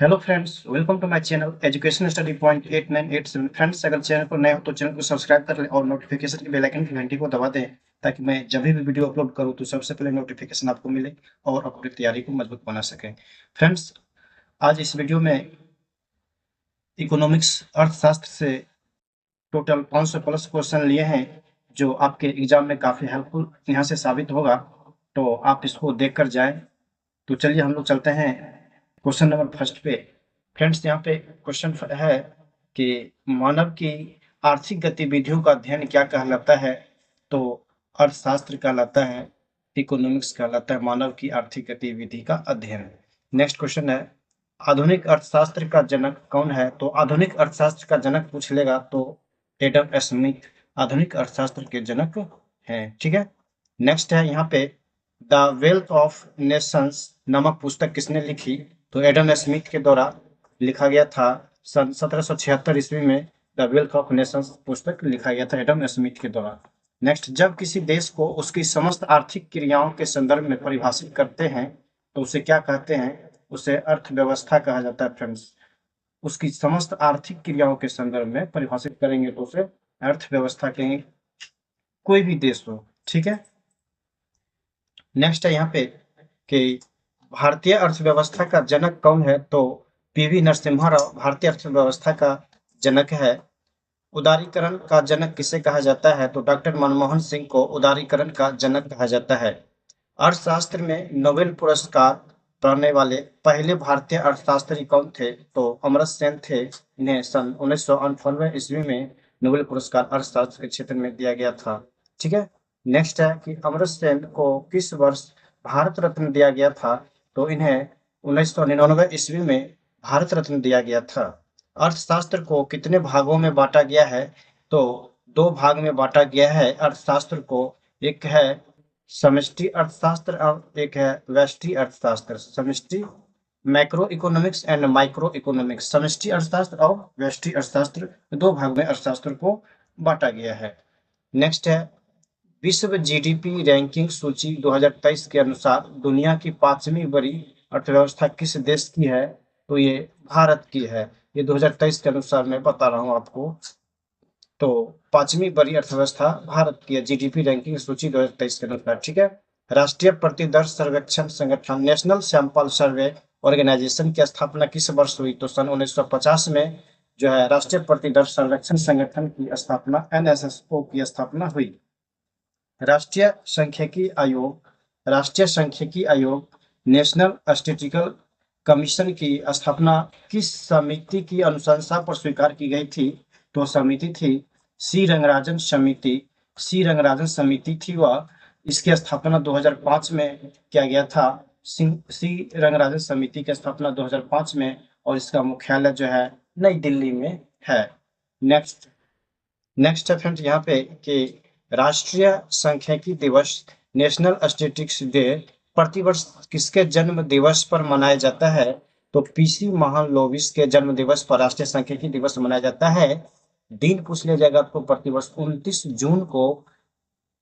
Hello friends, welcome to my channel education study point 8987। Friends, अगर channel पर नए हो तो चैनल को सब्सक्राइब कर लें और नोटिफिकेशन के बेल आइकन की घंटी को दबा दें ताकि मैं जब भी वीडियो अपलोड करूं तो सबसे पहले नोटिफिकेशन आपको मिले और अपनी तैयारी को मजबूत बना सकें। फ्रेंड्स, आज इस वीडियो में इकोनॉमिक्स अर्थशास्त्र से टोटल 500 प्लस क्वेश्चन लिए हैं जो आपके एग्जाम में काफ़ी हेल्पफुल यहाँ से साबित होगा, तो आप इसको देख कर जाएँ। तो चलिए हम लोग चलते हैं क्वेश्चन नंबर फर्स्ट पे। फ्रेंड्स, यहाँ पे क्वेश्चन है कि मानव की आर्थिक गतिविधियों का अध्ययन क्या कहलाता है। तो अर्थशास्त्र कहलाता है, इकोनॉमिक्स कहलाता है मानव की आर्थिक गतिविधि का अध्ययन। नेक्स्ट क्वेश्चन है, आधुनिक अर्थशास्त्र का जनक कौन है। तो आधुनिक अर्थशास्त्र का जनक पूछ लेगा तो एडम स्मिथ आधुनिक अर्थशास्त्र के जनक हैं। ठीक है। नेक्स्ट है यहाँ पे, द वेल्थ ऑफ नेशंस नामक पुस्तक किसने लिखी। तो एडम स्मिथ के द्वारा लिखा गया था। सन 1776 ईस्वी में द वेल्थ ऑफ नेशंस पुस्तक लिखा गया था एडम स्मिथ के द्वारा। नेक्स्ट, जब किसी देश को उसकी समस्त आर्थिक क्रियाओं के संदर्भ में परिभाषित करते हैं तो उसे क्या कहते हैं। उसे अर्थव्यवस्था कहा जाता है। फ्रेंड्स, उसकी समस्त आर्थिक क्रियाओं के संदर्भ में परिभाषित करेंगे तो उसे अर्थव्यवस्था कहेंगे, कोई भी देश हो। ठीक है। नेक्स्ट है यहाँ पे कि भारतीय अर्थव्यवस्था का जनक कौन है। तो पीवी नरसिम्हा राव भारतीय अर्थव्यवस्था का जनक है। उदारीकरण का जनक किसे कहा जाता है। तो डॉक्टर मनमोहन सिंह को उदारीकरण का जनक कहा जाता है। अर्थशास्त्र में नोबेल पुरस्कार पाने वाले पहले भारतीय अर्थशास्त्री कौन थे। तो अमर्त्य सेन थे। इन्हें सन 1998 ईस्वी में नोबेल पुरस्कार अर्थशास्त्र के क्षेत्र में दिया गया था। ठीक है। नेक्स्ट है कि अमर्त्य सेन को किस वर्ष भारत रत्न दिया गया था। तो इन्हें 1999 ईस्वी में भारत रत्न दिया गया था। अर्थशास्त्र को कितने भागों में बांटा गया है। तो दो भाग में बांटा गया है अर्थशास्त्र को। एक है समष्टि अर्थशास्त्र और एक है व्यष्टि अर्थशास्त्र। समष्टि macro economics and micro economics, समष्टि अर्थशास्त्र और व्यष्टि अर्थशास्त्र, दो भाग में अर्थशास्त्र को बांटा गया है। नेक्स्ट है, विश्व जीडीपी रैंकिंग सूची 2023 के अनुसार दुनिया की पांचवी बड़ी अर्थव्यवस्था किस देश की है। तो ये भारत की है। ये 2023 के अनुसार मैं बता रहा हूँ आपको। तो पांचवी बड़ी अर्थव्यवस्था भारत की है, जीडीपी रैंकिंग सूची 2023 के अनुसार। ठीक है। राष्ट्रीय प्रतिदर सर्वेक्षण संगठन नेशनल सैंपल सर्वे ऑर्गेनाइजेशन की स्थापना किस वर्ष हुई। तो सन 1950 में जो है राष्ट्रीय प्रतिदर सर्वेक्षण संगठन की स्थापना एनएसएसओ की स्थापना हुई। राष्ट्रीय सांख्यिकी आयोग नेशनल स्टैटिस्टिकल कमीशन की स्थापना किस समिति की अनुशंसा पर स्वीकार की गई थी। तो समिति थी सी रंगराजन समिति। सी रंगराजन समिति थी वह। इसकी स्थापना 2005 में किया गया था। सी रंगराजन समिति की स्थापना 2005 में, और इसका मुख्यालय जो है नई दिल्ली में है। नेक्स्ट है फ्रेंड्स यहाँ पे कि राष्ट्रीय सांख्यिकी दिवस नेशनल स्टैटिस्टिक्स डे प्रतिवर्ष किसके जन्म दिवस पर मनाया जाता है। तो पीसी महालनोबिस के जन्म दिवस पर राष्ट्रीय सांख्यिकी दिवस मनाया जाता है। दिन पूछ लिया जाएगा आपको, प्रतिवर्ष 29 जून को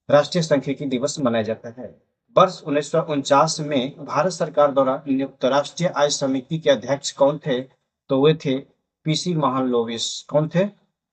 राष्ट्रीय सांख्यिकी दिवस मनाया जाता है। वर्ष 1949 में भारत सरकार द्वारा नियुक्त राष्ट्रीय आय समिति के अध्यक्ष कौन थे। तो वे थे पीसी महालनोबिस। कौन थे?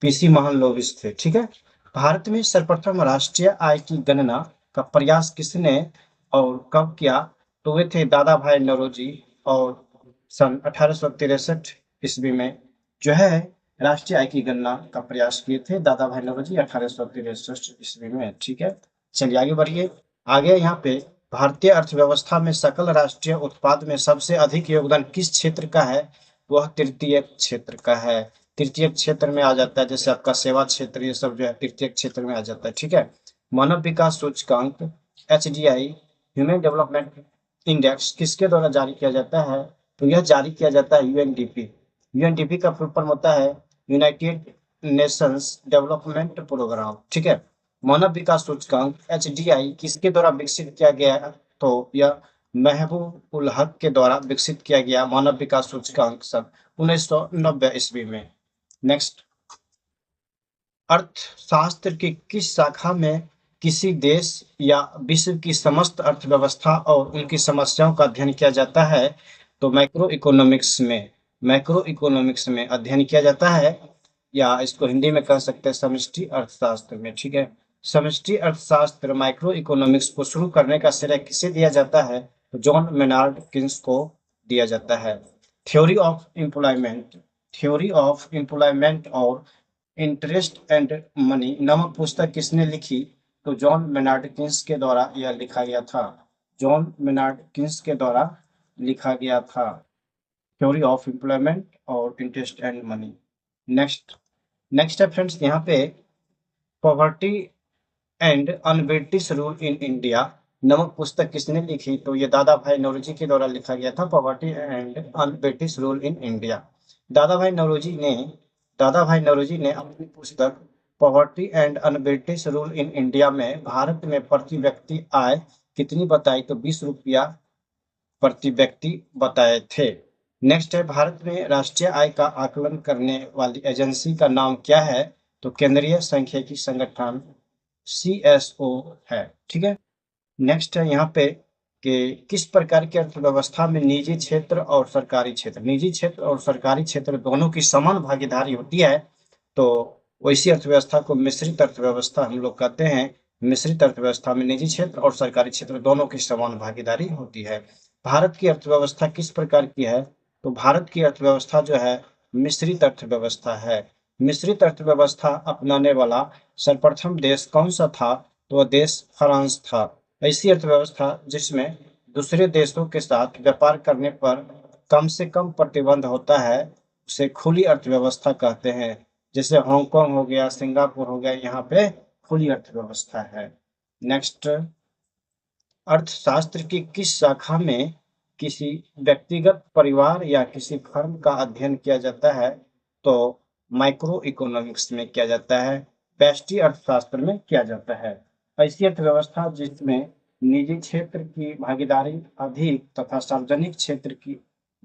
पीसी महालनोबिस थे। ठीक है। भारत में सर्वप्रथम राष्ट्रीय आय की गणना का प्रयास किसने और कब किया। तो वे थे दादा भाई नौरोजी, और सन 1863 ईस्वी में जो है राष्ट्रीय आय की गणना का प्रयास किए थे दादा भाई नौरोजी 1863 ईस्वी में। ठीक है। चलिए आगे बढ़िए। आगे यहाँ पे भारतीय अर्थव्यवस्था में सकल राष्ट्रीय उत्पाद में सबसे अधिक योगदान किस क्षेत्र का है। वह तृतीय क्षेत्र का है। तृतीय क्षेत्र में आ जाता है, जैसे आपका सेवा क्षेत्र, ये सब जो है तृतीय क्षेत्र में आ जाता है। ठीक है। मानव विकास सूचकांक HDI ह्यूमन डेवलपमेंट इंडेक्स किसके द्वारा जारी किया जाता है। तो यह जारी किया जाता है यूएनडीपी। यूएनडीपी का फुल फॉर्म होता है यूनाइटेड नेशंस डेवलपमेंट प्रोग्राम। ठीक है। मानव विकास सूचकांक HDI किसके द्वारा विकसित किया गया। तो यह महबूब उल हक के द्वारा विकसित किया गया मानव विकास सूचकांक सन 1990 ईस्वी में। नेक्स्ट, अर्थशास्त्र की किस शाखा में किसी देश या विश्व की समस्त अर्थव्यवस्था और उनकी समस्याओं का अध्ययन किया जाता है। तो मैक्रो इकोनॉमिक्स में। मैक्रो इकोनॉमिक्स में अध्ययन किया जाता है, या इसको हिंदी में कह सकते हैं समष्टि अर्थशास्त्र में। ठीक है, समष्टि अर्थशास्त्र माइक्रो इकोनॉमिक्स को शुरू करने का श्रेय किसे दिया जाता है? तो जॉन मेनार्ड किन्स को दिया जाता है। Theory of employment, theory of employment और इंटरेस्ट एंड मनी नामक पुस्तक किसने लिखी? तो जॉन मेनार्ड किन्स के द्वारा यह लिखा गया था। जॉन मेनार्ड किन्स के द्वारा लिखा गया था, थ्योरी ऑफ एम्प्लॉयमेंट और interest and money. Next next है फ्रेंड्स, यहाँ पे poverty and un-British rule in India नामक पुस्तक किसने लिखी? तो ये दादा भाई नौरोजी के द्वारा लिखा गया था, poverty and un-British rule in India. दादा भाई नौरोजी ने दादा भाई नौरोजी ने अपनी पुस्तक poverty and un-British rule in India में भारत में प्रति व्यक्ति आय कितनी बताई? तो 20 रुपया प्रति व्यक्ति बताए थे। नेक्स्ट है, भारत में राष्ट्रीय आय का आकलन करने वाली एजेंसी का नाम क्या है? तो केंद्रीय सांख्यिकी संगठन CSO है। ठीक है, नेक्स्ट है यहाँ पे कि किस प्रकार की अर्थव्यवस्था में निजी क्षेत्र और सरकारी क्षेत्र, निजी क्षेत्र और सरकारी क्षेत्र दोनों की समान भागीदारी होती है? तो वैसी अर्थव्यवस्था को मिश्रित अर्थव्यवस्था हम लोग कहते हैं। मिश्रित अर्थव्यवस्था में निजी क्षेत्र और सरकारी क्षेत्र दोनों की समान भागीदारी होती है। भारत की अर्थव्यवस्था किस प्रकार की है? तो भारत की अर्थव्यवस्था जो है मिश्रित अर्थव्यवस्था है। मिश्रित अर्थव्यवस्था अपनाने वाला सर्वप्रथम देश कौन सा था? तो वह देश फ्रांस था। ऐसी अर्थव्यवस्था जिसमें दूसरे देशों के साथ व्यापार करने पर कम से कम प्रतिबंध होता है उसे खुली अर्थव्यवस्था कहते हैं। जैसे हांगकांग हो गया, सिंगापुर हो गया, यहाँ पे खुली अर्थव्यवस्था है। नेक्स्ट, अर्थशास्त्र की किस शाखा में किसी व्यक्तिगत परिवार या किसी फर्म का अध्ययन किया जाता है? तो माइक्रो इकोनॉमिक्स में किया जाता है, व्यष्टि अर्थशास्त्र में किया जाता है। ऐसी अर्थव्यवस्था जिसमें निजी क्षेत्र की भागीदारी अधिक तथा सार्वजनिक क्षेत्र की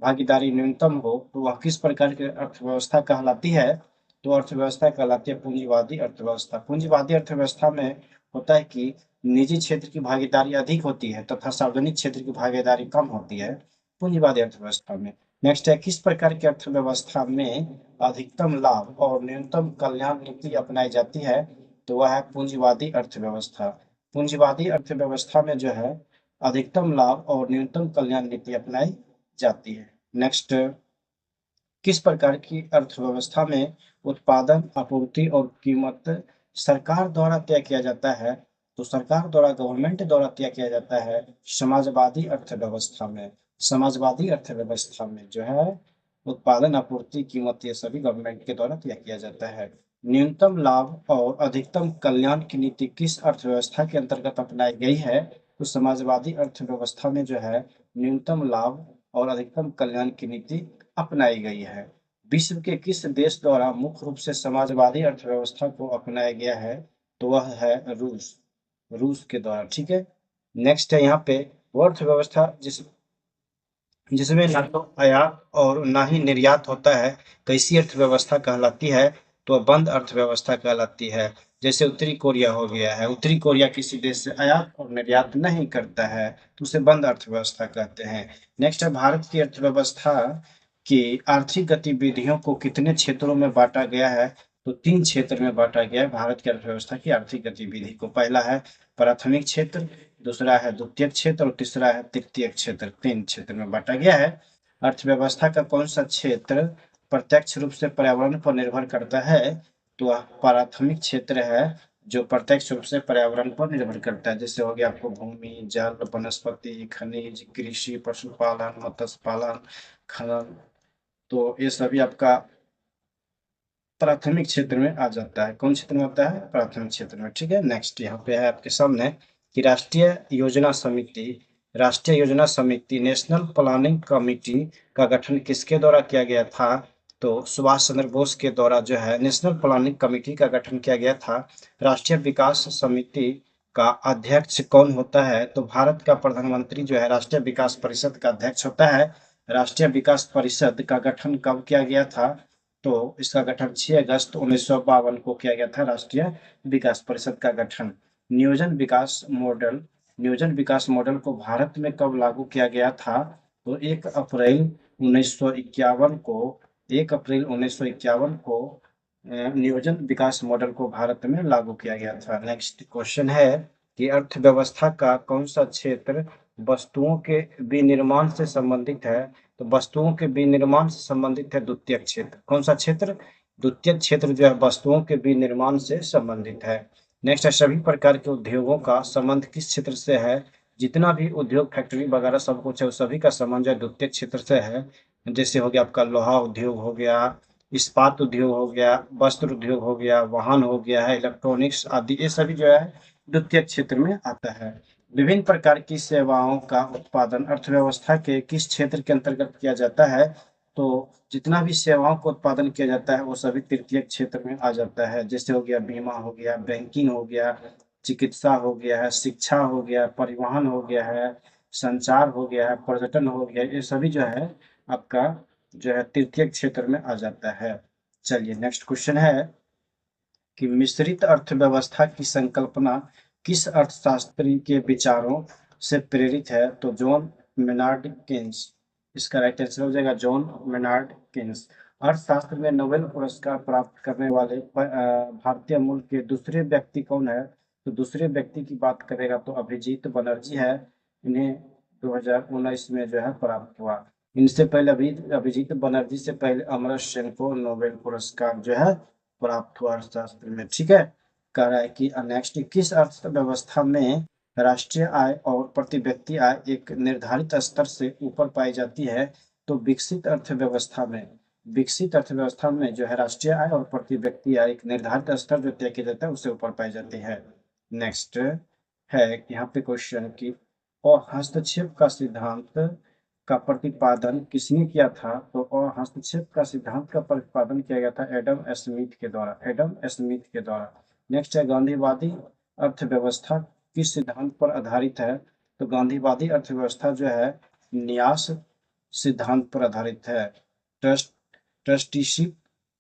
भागीदारी न्यूनतम हो, तो वह किस प्रकार की अर्थव्यवस्था कहलाती है? तो अर्थव्यवस्था कहलाती है पूंजीवादी अर्थव्यवस्था। पूंजीवादी अर्थव्यवस्था में होता है कि निजी क्षेत्र की भागीदारी अधिक होती है तथा सार्वजनिक क्षेत्र की भागीदारी कम होती है पूंजीवादी अर्थव्यवस्था में। नेक्स्ट है, किस प्रकार की अर्थव्यवस्था में अधिकतम लाभ और न्यूनतम कल्याण नीति अपनाई जाती है? तो वह है पूंजीवादी अर्थव्यवस्था। पूंजीवादी अर्थव्यवस्था में जो है अधिकतम लाभ और न्यूनतम कल्याण नीति अपनाई जाती है। नेक्स्ट, किस प्रकार की अर्थव्यवस्था में उत्पादन, आपूर्ति और कीमत सरकार द्वारा तय किया जाता है? तो सरकार द्वारा, गवर्नमेंट द्वारा तय किया जाता है समाजवादी अर्थव्यवस्था में। समाजवादी अर्थव्यवस्था में जो है उत्पादन, आपूर्ति, कीमत ये सभी गवर्नमेंट के द्वारा तय किया जाता है। न्यूनतम लाभ और अधिकतम कल्याण की नीति किस अर्थव्यवस्था के अंतर्गत अपनाई गई है? तो समाजवादी अर्थव्यवस्था में जो है न्यूनतम लाभ और अधिकतम कल्याण की नीति अपनाई गई है। विश्व के किस देश द्वारा मुख्य रूप से समाजवादी अर्थव्यवस्था को अपनाया गया है? तो वह है रूस, रूस के द्वारा। ठीक है, नेक्स्ट है यहाँ पे वो अर्थव्यवस्था जिसमें ना तो आयात और ना ही निर्यात होता है, कैसी अर्थव्यवस्था कहलाती है? तो बंद अर्थव्यवस्था कहलाती है। जैसे उत्तरी कोरिया हो गया है, उत्तरी कोरिया किसी देश से आयात और निर्यात नहीं करता है, तो उसे बंद अर्थव्यवस्था कहते हैं। नेक्स्ट है, भारत की अर्थव्यवस्था की आर्थिक गतिविधियों को कितने क्षेत्रों में बांटा गया है? तो 3 क्षेत्र में बांटा गया है भारत की अर्थव्यवस्था की आर्थिक गतिविधि को। पहला है प्राथमिक क्षेत्र, दूसरा है द्वितीयक क्षेत्र और तीसरा है तृतीयक क्षेत्र। 3 क्षेत्र में बांटा गया है। अर्थव्यवस्था का कौन सा क्षेत्र प्रत्यक्ष रूप से पर्यावरण पर निर्भर करता है? तो वह प्राथमिक क्षेत्र है जो प्रत्यक्ष रूप से पर्यावरण पर निर्भर करता है। जैसे हो गया आपको भूमि, जल, वनस्पति, खनिज, कृषि, पशुपालन, मत्स्य पालन, खनन, तो ये सभी आपका प्राथमिक क्षेत्र में आ जाता है। कौन क्षेत्र में आता है? प्राथमिक क्षेत्र में। ठीक है, नेक्स्ट यहाँ पे है आपके सामने कि राष्ट्रीय योजना समिति नेशनल प्लानिंग कमेटी का गठन किसके द्वारा किया गया था? तो सुभाष चंद्र बोस के द्वारा जो है नेशनल प्लानिंग कमेटी का गठन किया गया था। राष्ट्रीय विकास समिति का अध्यक्ष कौन होता है? तो भारत का प्रधानमंत्री जो है राष्ट्रीय विकास परिषद का अध्यक्ष होता है। राष्ट्रीय विकास परिषद का गठन कब किया गया था? तो इसका गठन 6 अगस्त 1952 को किया गया था। राष्ट्रीय विकास परिषद का गठन। नियोजन विकास मॉडल को भारत में कब लागू किया गया था? तो 1 अप्रैल 1951 को 1 अप्रैल 1951 को नियोजन विकास मॉडल को भारत में लागू किया गया था। नेक्स्ट क्वेश्चन है कि अर्थव्यवस्था का कौन सा क्षेत्र वस्तुओं के विनिर्माण से संबंधित है? तो वस्तुओं के विनिर्माण से संबंधित है द्वितीयक क्षेत्र। कौन सा क्षेत्र? द्वितीयक क्षेत्र जो है वस्तुओं के विनिर्माण से संबंधित है। नेक्स्ट है सभी प्रकार के उद्योगों का संबंध किस क्षेत्र से है? जितना भी उद्योग फैक्ट्री वगैरह सब कुछ है उस सभी का संबंध जो है द्वितीयक क्षेत्र से है। जैसे हो गया आपका लोहा उद्योग हो गया, इस्पात उद्योग हो गया, वस्त्र उद्योग हो गया, वाहन हो गया है, इलेक्ट्रॉनिक्स आदि, ये सभी जो है द्वितीय क्षेत्र में आता है। विभिन्न प्रकार की सेवाओं का उत्पादन अर्थव्यवस्था के किस क्षेत्र के अंतर्गत किया जाता है? तो जितना भी सेवाओं का उत्पादन किया जाता है वो सभी तृतीय क्षेत्र में आ जाता है। जैसे हो गया बीमा हो गया, बैंकिंग हो गया, चिकित्सा हो गया है, शिक्षा हो गया, परिवहन हो गया है, संचार हो गया है, पर्यटन हो गया, ये सभी जो है आपका जो है तृतीय क्षेत्र में आ जाता है। चलिए नेक्स्ट क्वेश्चन है कि मिश्रित अर्थव्यवस्था की संकल्पना किस अर्थशास्त्री के विचारों से प्रेरित है? तो जॉन मेनार्ड केन्स, इसका राइट आंसर हो जाएगा जॉन मेनार्ड केन्स। अर्थशास्त्र में नोबेल पुरस्कार प्राप्त करने वाले भारतीय मूल के दूसरे व्यक्ति कौन है? तो दूसरे व्यक्ति की बात करेगा तो अभिजीत बनर्जी है। इन्हें 2019 में जो है प्राप्त हुआ। इनसे पहले अभिजीत बनर्जी से पहले अमर्त्य सेन को नोबेल पुरस्कार जो है प्राप्त हुआ अर्थशास्त्र में। ठीक है, कह रहा है कि नेक्स्ट किस अर्थव्यवस्था में राष्ट्रीय आय और प्रति व्यक्ति आय एक निर्धारित स्तर से ऊपर पाई जाती है? तो विकसित अर्थव्यवस्था में, विकसित अर्थव्यवस्था में जो है राष्ट्रीय आय और प्रति व्यक्ति आय एक निर्धारित स्तर जो तय किया जाता है उससे ऊपर पाई जाती है। नेक्स्ट है यहाँ पे क्वेश्चन की और हस्तक्षेप का सिद्धांत का प्रतिपादन किसने किया था? तो और हस्तक्षेप का सिद्धांत का प्रतिपादन किया गया था एडम स्मिथ के द्वारा, एडम स्मिथ के द्वारा। नेक्स्ट है गांधीवादी अर्थव्यवस्था किस सिद्धांत पर आधारित है? तो गांधीवादी अर्थव्यवस्था जो है न्यास सिद्धांत पर आधारित है। ट्रस्टीशिप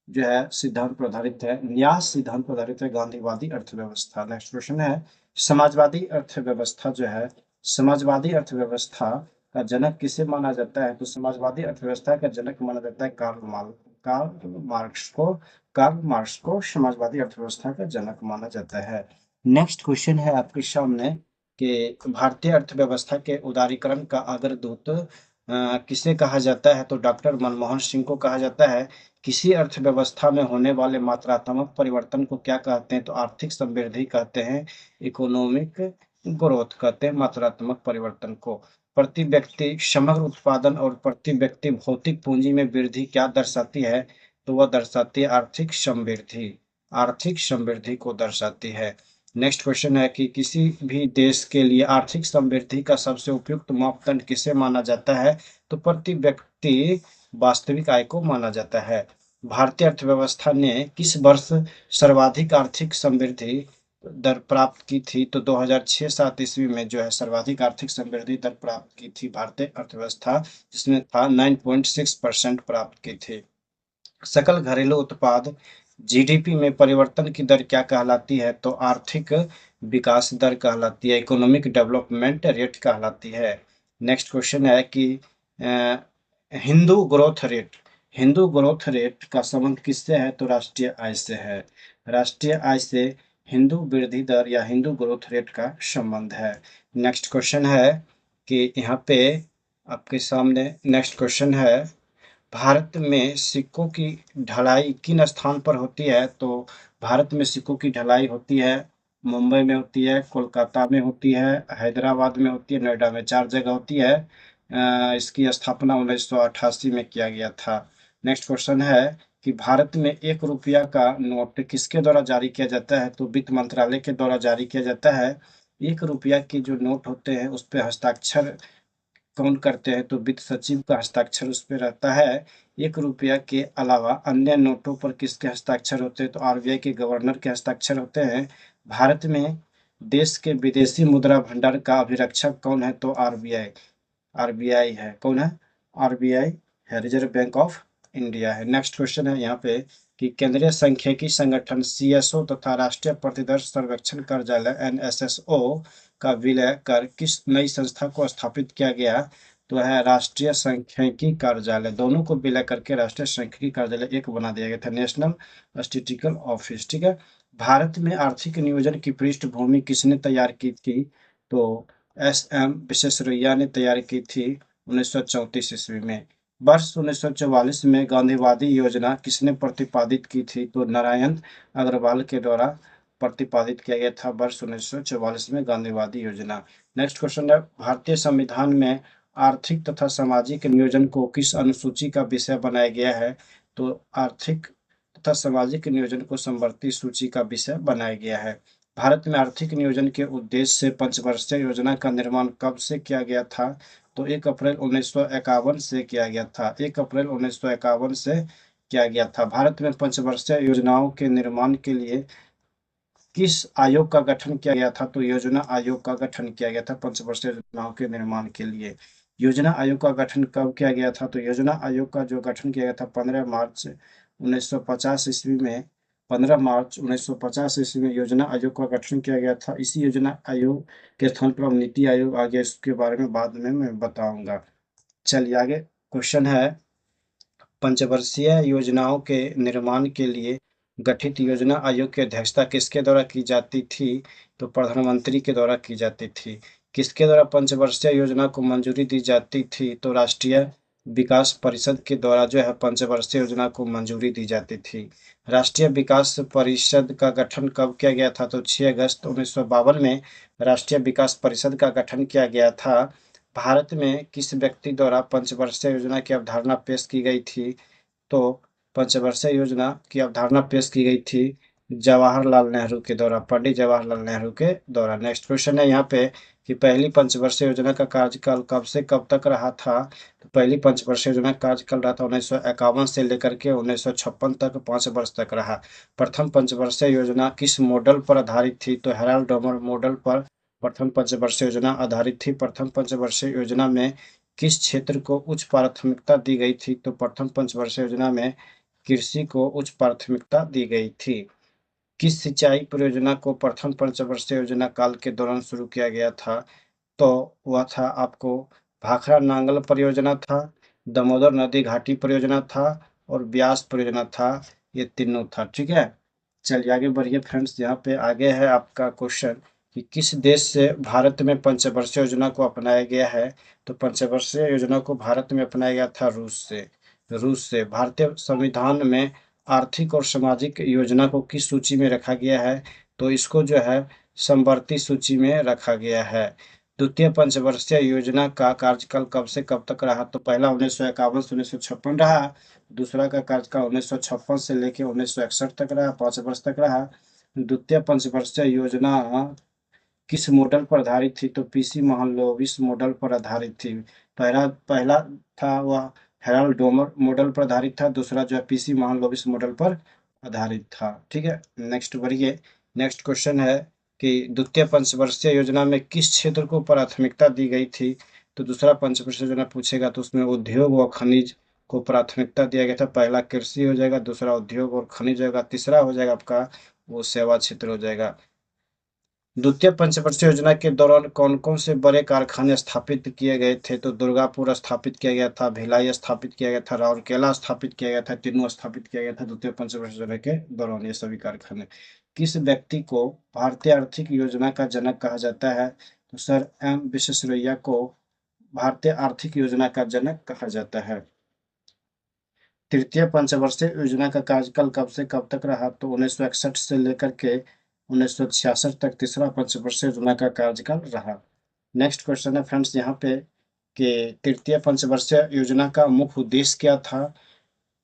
जो है सिद्धांत पर आधारित है, न्यास सिद्धांत पर आधारित है गांधीवादी अर्थव्यवस्था। नेक्स्ट क्वेश्चन है समाजवादी अर्थव्यवस्था जो है, समाजवादी अर्थव्यवस्था का जनक किसे माना जाता है? तो समाजवादी अर्थव्यवस्था का जनक माना जाता है कार्ल मार्क्स को समाजवादी अर्थव्यवस्था का जनक माना जाता है। नेक्स्ट क्वेश्चन है आपके सामने कि भारतीय अर्थव्यवस्था के उदारीकरण का अग्रदूत किसे कहा जाता है? तो डॉक्टर मनमोहन सिंह को कहा जाता है। किसी अर्थव्यवस्था में होने वाले मात्रात्मक परिवर्तन को क्या कहते हैं? तो आर्थिक समृद्धि कहते हैं, इकोनॉमिक ग्रोथ कहते हैं मात्रात्मक परिवर्तन को। प्रति व्यक्ति समग्र उत्पादन और प्रति व्यक्ति भौतिक पूंजी में वृद्धि क्या दर्शाती है? तो वह दर्शाती है आर्थिक समृद्धि, आर्थिक समृद्धि को दर्शाती है। नेक्स्ट क्वेश्चन है कि किसी भी देश के लिए आर्थिक समृद्धि का सबसे उपयुक्त मापदंड किसे माना जाता है? तो प्रति व्यक्ति वास्तविक आय को माना जाता है। भारतीय अर्थव्यवस्था ने किस वर्ष सर्वाधिक आर्थिक समृद्धि दर प्राप्त की थी? तो 2006-07 ईस्वी में जो है सर्वाधिक आर्थिक समृद्धि दर प्राप्त की थी भारतीय अर्थव्यवस्था, जिसमें था 9.6% प्राप्त की थी। सकल घरेलू उत्पाद जीडीपी में परिवर्तन की दर क्या कहलाती है? तो आर्थिक विकास दर कहलाती है, इकोनॉमिक डेवलपमेंट रेट कहलाती है। नेक्स्ट क्वेश्चन है कि Hindu growth rate, Hindu growth rate का संबंध किससे है? तो राष्ट्रीय आय से है, राष्ट्रीय आय से हिंदू वृद्धि दर या हिंदू ग्रोथ रेट का संबंध है। नेक्स्ट क्वेश्चन है कि यहाँ पे आपके सामने नेक्स्ट क्वेश्चन है भारत में सिक्कों की ढलाई किन स्थान पर होती है? तो भारत में सिक्कों की ढलाई होती है मुंबई में होती है, कोलकाता में होती है, हैदराबाद में होती है, नोएडा में, 4 जगह होती है। इसकी स्थापना 1988 में किया गया था। नेक्स्ट क्वेश्चन है कि भारत में 1 रुपया का नोट किसके द्वारा जारी किया जाता है? तो वित्त मंत्रालय के द्वारा जारी किया जाता है। 1 रुपया के जो नोट होते हैं उस पे हस्ताक्षर कौन करते हैं? तो वित्त सचिव का हस्ताक्षर उस पे रहता है। 1 रुपया के अलावा अन्य नोटों पर किसके हस्ताक्षर होते हैं? तो आरबीआई के गवर्नर के हस्ताक्षर होते हैं। भारत में देश के विदेशी मुद्रा भंडार का अभिरक्षक कौन है? तो आरबीआई, आरबीआई है। कौन है? आरबीआई है, रिजर्व बैंक ऑफ इंडिया है। नेक्स्ट क्वेश्चन है यहाँ पे कि केंद्रीय सांख्यिकी संगठन सीएसओ तथा राष्ट्रीय प्रतिदर्श सर्वेक्षण कार्यालय एनएसएसओ का विलय कर किस नई संस्था को स्थापित किया गया? तो है राष्ट्रीय सांख्यिकी कार्यालय, दोनों को विलय करके राष्ट्रीय सांख्यिकी कार्यालय एक बना दिया गया था, नेशनल स्टैटिस्टिकल ऑफिस। ठीक है। भारत में आर्थिक नियोजन की पृष्ठभूमि किसने तैयार की थी? तो एस.एम. विश्वेश्वरैया ने तैयार की थी 1934 ईस्वी में। वर्ष 1944 में गांधीवादी योजना किसने प्रतिपादित की थी? तो नारायण अग्रवाल के द्वारा प्रतिपादित किया गया था वर्ष 1944 में गांधीवादी योजना। नेक्स्ट क्वेश्चन है, भारतीय संविधान में आर्थिक तथा सामाजिक नियोजन को किस अनुसूची का विषय बनाया गया है? तो आर्थिक तथा सामाजिक नियोजन को समवर्ती सूची का विषय बनाया गया है। भारत में आर्थिक नियोजन के उद्देश्य से पंचवर्षीय योजना का निर्माण कब से किया गया था? तो 1 अप्रैल 1951 से किया गया था। 1 अप्रैल 1951 से किया गया था। भारत में पंचवर्षीय योजनाओं के निर्माण के लिए किस आयोग का गठन किया गया था? तो योजना आयोग का गठन किया गया था पंचवर्षीय योजनाओं के निर्माण के लिए। योजना आयोग का गठन कब किया गया था? तो योजना आयोग का जो गठन किया गया था 15 मार्च 1950 ईस्वी में। 15 मार्च 1950 ईस्वी में योजना आयोग का गठन किया गया था। इसी योजना आयोग के स्थान पर अब नीति आयोग आ गया, इसके बारे में बाद में मैं बताऊंगा। चलिए आगे क्वेश्चन है, पंचवर्षीय योजनाओं के निर्माण के लिए गठित योजना आयोग की अध्यक्षता किसके द्वारा की जाती थी? तो प्रधानमंत्री के द्वारा की जाती थी। किसके द्वारा पंचवर्षीय योजना को मंजूरी दी जाती थी? तो राष्ट्रीय विकास परिषद के द्वारा जो है पंचवर्षीय योजना को मंजूरी दी जाती थी। राष्ट्रीय विकास परिषद का गठन कब किया गया था? तो 6 अगस्त 1952 में राष्ट्रीय विकास परिषद का गठन किया गया था। भारत में किस व्यक्ति द्वारा पंचवर्षीय योजना की अवधारणा पेश की गई थी? तो पंचवर्षीय योजना की अवधारणा पेश की गई थी जवाहरलाल नेहरू के द्वारा, पंडित जवाहरलाल नेहरू के द्वारा। नेक्स्ट क्वेश्चन है यहाँ पे कि पहली पंचवर्षीय योजना का कार्यकाल कब से कब तक रहा था? तो पहली पंचवर्षीय योजना का कार्यकाल रहा था 1951 से लेकर के 1956 तक, 5 वर्ष तक रहा। प्रथम पंचवर्षीय योजना किस मॉडल पर आधारित थी? तो हेराल्ड डोमर मॉडल पर प्रथम पंचवर्षीय योजना आधारित थी। प्रथम पंचवर्षीय योजना में किस क्षेत्र को उच्च प्राथमिकता दी गई थी? तो प्रथम पंचवर्षीय योजना में कृषि को उच्च प्राथमिकता दी गई थी। किस सिंचाई परियोजना को प्रथम पंचवर्षीय योजना काल के दौरान शुरू किया गया था? तो वह था आपको भाखड़ा नांगल परियोजना था, दामोदर नदी घाटी परियोजना था और ब्यास परियोजना था। ये तीनों था। ठीक है। चलिए आगे बढ़िए फ्रेंड्स, यहाँ पे आगे है आपका क्वेश्चन कि किस देश से भारत में पंचवर्षीय योजना को अपनाया गया है? तो पंचवर्षीय योजना को भारत में अपनाया गया था रूस से। भारतीय संविधान में आर्थिक और सामाजिक योजना को किस सूची में रखा गया है? तो इसको जो है समवर्ती सूची में रखा गया है। द्वितीय पंचवर्षीय योजना का कार्यकाल कब से कब तक रहा? तो पहला 1951 से 1956 रहा। दूसरा का कार्यकाल 1956 से लेकर 1961 तक रहा, 5 वर्ष तक रहा। द्वितीय पंचवर्षीय योजना किस मॉडल पर आधारित थी? तो पीसी महालनोबिस मॉडल पर आधारित थी। पहला पहला था वह हेराल्ड डोमर मॉडल पर आधारित था, दूसरा जो है पीसी महालनोबिस मॉडल पर आधारित था। ठीक है। नेक्स्ट बढ़िए। नेक्स्ट क्वेश्चन है कि द्वितीय पंचवर्षीय योजना में किस क्षेत्र को प्राथमिकता दी गई थी? तो दूसरा पंचवर्षीय योजना पूछेगा तो उसमें उद्योग व खनिज को प्राथमिकता दिया गया था। पहला कृषि हो जाएगा, दूसरा उद्योग और खनिज होगा, तीसरा हो जाएगा आपका वो सेवा क्षेत्र हो जाएगा। द्वितीय पंचवर्षीय योजना के दौरान कौन कौन से बड़े कारखाने स्थापित किए गए थे? तो दुर्गापुर स्थापित किया गया था, भिलाई स्थापित किया गया था, राउरकेला स्थापित किया गया था, तीनों स्थापित किया गया था द्वितीय पंचवर्षीय योजना के दौरान ये सभी कारखाने। किस व्यक्ति को भारतीय आर्थिक योजना का जनक कहा जाता है? तो सर एम विश्वेश्वरैया को भारतीय आर्थिक योजना का जनक कहा जाता है। तृतीय पंचवर्षीय योजना का कार्यकाल कब से कब तक रहा? तो 1961 से लेकर के 1966 तक तीसरा पंचवर्षीय योजना का कार्यकाल रहा। नेक्स्ट क्वेश्चन है फ्रेंड्स यहाँ पे कि तृतीय पंचवर्षीय योजना का मुख्य उद्देश्य क्या था?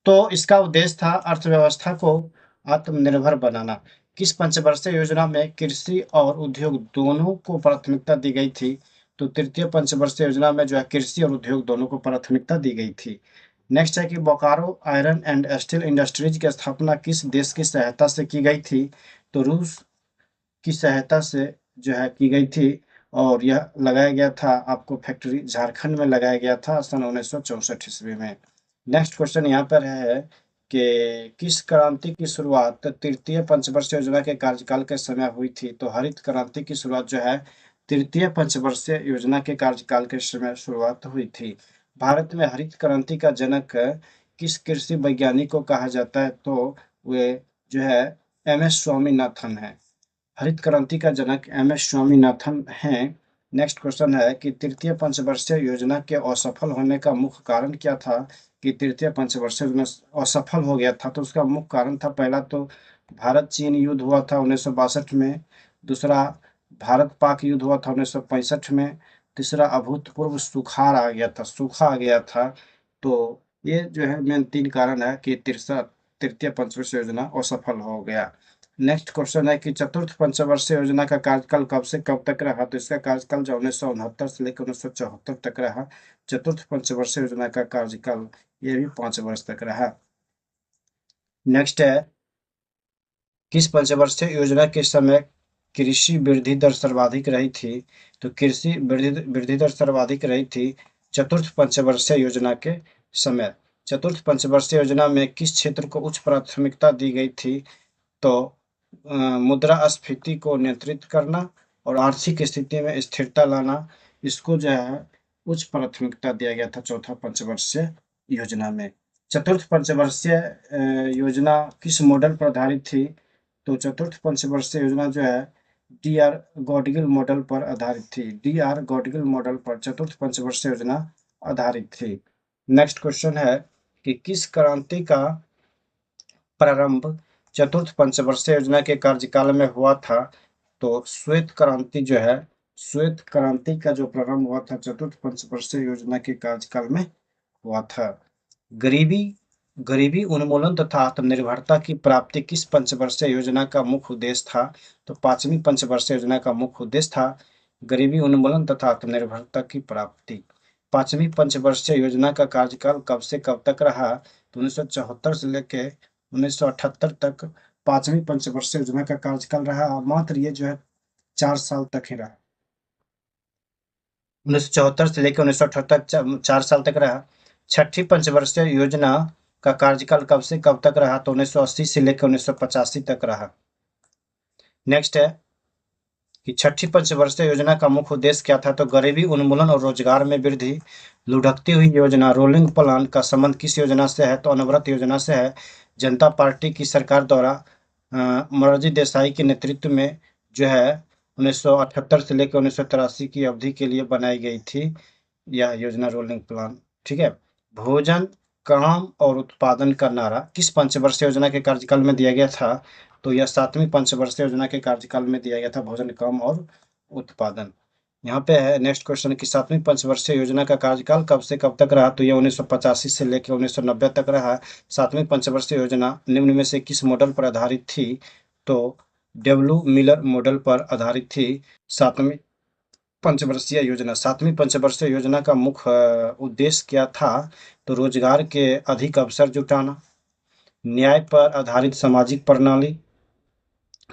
तो इसका उद्देश्य था अर्थव्यवस्था को आत्मनिर्भर बनाना। किस पंचवर्षीय योजना में कृषि और उद्योग दोनों को प्राथमिकता दी गई थी? तो तृतीय पंचवर्षीय योजना में जो है कृषि और उद्योग दोनों को प्राथमिकता दी गई थी। नेक्स्ट है कि Bokaro iron and steel industries की स्थापना किस देश की सहायता से की गई थी? तो रूस की सहायता से जो है की गई थी और यह लगाया गया था आपको फैक्ट्री झारखंड में लगाया गया था सन 1964 ईस्वी में। नेक्स्ट क्वेश्चन यहाँ पर है कि किस क्रांति की शुरुआत तृतीय पंचवर्षीय योजना के कार्यकाल के समय हुई थी? तो हरित क्रांति की शुरुआत जो है तृतीय पंचवर्षीय योजना के कार्यकाल के समय शुरुआत हुई थी। भारत में हरित क्रांति का जनक किस कृषि वैज्ञानिक को कहा जाता है? तो वे जो है एम.एस. स्वामीनाथन है। हरित क्रांति का जनक एम.एस. स्वामीनाथन हैं। नेक्स्ट क्वेश्चन है कि तृतीय पंचवर्षीय योजना के असफल होने का मुख्य कारण क्या था? कि तृतीय पंचवर्षीय योजना असफल हो गया था, तो उसका मुख्य कारण था, पहला तो भारत चीन युद्ध हुआ था 1962 में, दूसरा भारत पाक युद्ध हुआ था 1965 में, तीसरा अभूतपूर्व सुखाड़ आ गया था, सूखा आ गया था। तो ये जो है मेन 3 कारण है कि तृतीय पंचवर्षीय योजना असफल हो गया। नेक्स्ट क्वेश्चन है कि चतुर्थ पंचवर्षीय योजना का कार्यकाल कब से कब तक रहा? तो इसका कार्यकाल जो 1969 से लेकर 1974 तक रहा। चतुर्थ पंचवर्षीय योजना का कार्यकाल ये भी 5 वर्ष तक रहा। नेक्स्ट है, किस पंचवर्षीय योजना के समय कृषि वृद्धि दर सर्वाधिक रही थी? तो कृषि वृद्धि दर सर्वाधिक रही थी चतुर्थ पंचवर्षीय योजना के समय। चतुर्थ पंचवर्षीय योजना में किस क्षेत्र को उच्च प्राथमिकता दी गई थी? तो मुद्रास्फीति को नियंत्रित करना और आर्थिक स्थिति में स्थिरता लाना, इसको जो है उच्च प्राथमिकता दिया गया था चौथा पंचवर्षीय योजना में। चतुर्थ पंचवर्षीय योजना किस मॉडल पर आधारित थी? तो चतुर्थ पंचवर्षीय योजना जो है डी.आर. गॉडगिल मॉडल पर आधारित थी। डी.आर. गॉडगिल मॉडल पर चतुर्थ पंचवर्षीय योजना आधारित थी। नेक्स्ट क्वेश्चन है कि किस क्रांति का प्रारंभ चतुर्थ पंचवर्षीय योजना के कार्यकाल में हुआ था? तो श्वेत क्रांति जो है, श्वेत क्रांति का जो प्रारंभ हुआ था चतुर्थ पंचवर्षीय योजना के कार्यकाल में हुआ था। गरीबी उन्मूलन तथा आत्मनिर्भरता की प्राप्ति किस पंचवर्षीय योजना का मुख्य उद्देश्य था? तो 5वीं पंचवर्षीय योजना का मुख्य उद्देश्य था गरीबी उन्मूलन तथा आत्मनिर्भरता की प्राप्ति। 5वीं पंचवर्षीय योजना का कार्यकाल कब से कब तक रहा? तो 1974 से लेकर 1978 तक 5वीं पंचवर्षीय योजना का कार्यकाल रहा। मात्र ये जो है 4 साल तक ही रहा। 1974 से लेकर 1978 तक 4 साल तक रहा। छठी पंचवर्षीय योजना का कार्यकाल कब से कब तक रहा? तो 1980 से लेकर 1985 तक रहा। नेक्स्ट है कि छठी पंचवर्षीय योजना का मुख्य उद्देश्य क्या था? तो गरीबी उन्मूलन और रोजगार में वृद्धि। लुढ़कती हुई योजना रोलिंग प्लान का संबंध किस योजना से है? तो अनवरत योजना से है। जनता पार्टी की सरकार द्वारा मोरारजी देसाई के नेतृत्व में जो है 1978 से लेकर 1983 की अवधि के लिए बनाई गई थी यह योजना रोलिंग प्लान। ठीक है। भोजन, काम और उत्पादन का नारा किस पंचवर्षीय योजना के कार्यकाल में दिया गया था? तो यह 7वीं पंचवर्षीय योजना के कार्यकाल में दिया गया था, भोजन, काम और उत्पादन। यहाँ पे है नेक्स्ट क्वेश्चन कि 7वीं पंचवर्षीय योजना का कार्यकाल कब से कब तक रहा? तो यह 1985 से लेकर 1990 तक रहा। 7वीं पंचवर्षीय योजना निम्न में से किस मॉडल पर आधारित थी? तो डब्ल्यू मिलर मॉडल पर आधारित थी 7वीं पंचवर्षीय योजना। 7वीं पंचवर्षीय योजना का मुख्य उद्देश्य क्या था? तो रोजगार के अधिक अवसर जुटाना, न्याय पर आधारित सामाजिक प्रणाली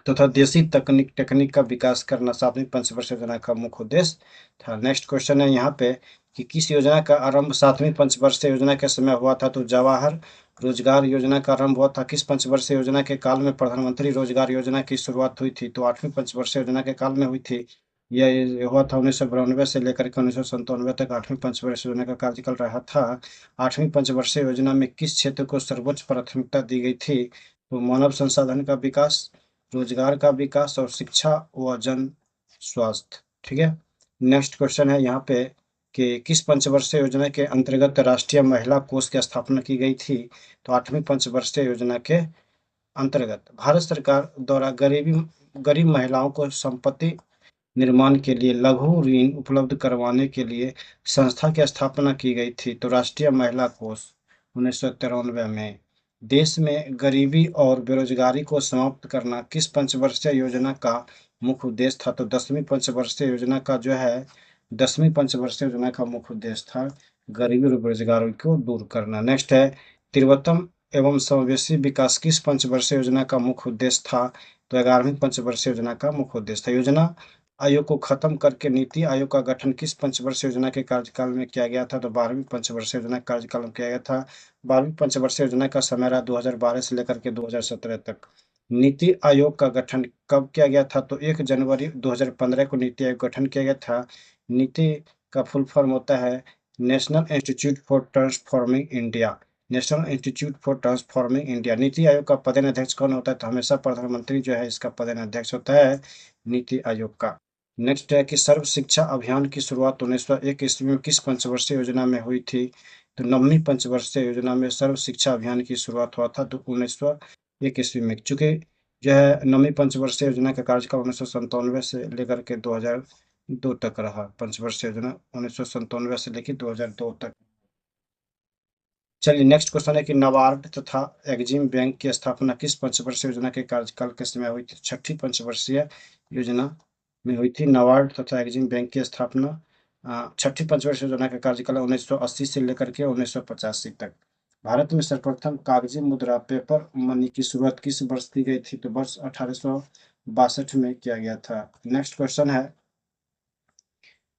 तथा देशी टेक्निक का विकास करना 7वीं पंचवर्षीय योजना का मुख्य उद्देश्य था। नेक्स्ट क्वेश्चन है यहाँ पे कि किस योजना का आरंभ 7वीं पंचवर्षीय योजना के समय हुआ था? तो जवाहर रोजगार योजना का आरंभ हुआ था। किस पंचवर्षीय योजना के काल में प्रधानमंत्री रोजगार योजना की शुरुआत हुई थी? तो 8वीं पंचवर्षीय योजना के काल में हुई थी। यह हुआ था 1992 से लेकर के 1997 तक 8वीं पंचवर्षीय योजना का कार्यकाल रहा था। 8वीं पंचवर्षीय योजना में किस क्षेत्र को सर्वोच्च प्राथमिकता दी गई थी? तो मानव संसाधन का विकास, रोजगार का विकास और शिक्षा व जन स्वास्थ्य। ठीक है। नेक्स्ट क्वेश्चन है यहाँ पे कि किस पंचवर्षीय योजना के अंतर्गत राष्ट्रीय महिला कोष की स्थापना की गई थी? तो 8वीं पंचवर्षीय योजना के अंतर्गत भारत सरकार द्वारा गरीब महिलाओं को संपत्ति निर्माण के लिए लघु ऋण उपलब्ध करवाने के लिए संस्था की स्थापना की गई थी। तो राष्ट्रीय महिला कोष 1993 में। देश में गरीबी और बेरोजगारी को समाप्त करना किस पंचवर्षीय योजना का मुख्य उद्देश्य था? तो 10वीं पंचवर्षीय योजना का जो है 10वीं पंचवर्षीय योजना का मुख्य उद्देश्य था गरीबी और बेरोजगारी को दूर करना। नेक्स्ट है तीव्रतम एवं समावेशी विकास किस पंचवर्षीय योजना का मुख्य उद्देश्य था? तो 11वीं पंचवर्षीय योजना का मुख्य उद्देश्य था। योजना आयोग को खत्म करके नीति आयोग का गठन किस पंचवर्षीय योजना के कार्यकाल में किया गया था? तो 12वीं पंचवर्षीय योजना के कार्यकाल में किया गया था। 12वीं पंचवर्षीय योजना का समय रहा 2012 से लेकर के 2017 तक। नीति आयोग का गठन कब किया गया था? तो 1 जनवरी 2015 को नीति आयोग गठन किया गया था। नीति का फुल फॉर्म होता है national institute for transforming India. National institute for transforming India. NITI Aayog का पदेनाध्यक्ष कौन होता है? तो हमेशा प्रधानमंत्री जो है इसका पदेनाध्यक्ष होता है नीति आयोग का। नेक्स्ट है कि सर्व शिक्षा अभियान की शुरुआत 1901 ईस्वी में किस पंचवर्षीय योजना में हुई थी? तो 9वीं पंचवर्षीय योजना में सर्व शिक्षा अभियान की शुरुआत हुआ था, तो 1901 ईस्वी में। चूंकि जो है 9वीं पंचवर्षीय योजना का कार्यकाल 1997 से लेकर के 2002 तक रहा। पंचवर्षीय योजना 1997 से लेकर 2002 तक। चलिए नेक्स्ट क्वेश्चन है कि नाबार्ड तथा एग्जिम बैंक की स्थापना किस पंचवर्षीय योजना के कार्यकाल के समय हुई थी? छठी पंचवर्षीय योजना में हुई थी नाबार्ड तथा एग्जिम बैंक की स्थापना। छठी पंचवर्षीय योजना का कार्यकाल 1980 से लेकर के 1985 तक। भारत में सर्वप्रथम कागजी मुद्रा पेपर मनी की शुरुआत किस वर्ष की गई थी? तो वर्ष 1862 में किया गया था। नेक्स्ट क्वेश्चन है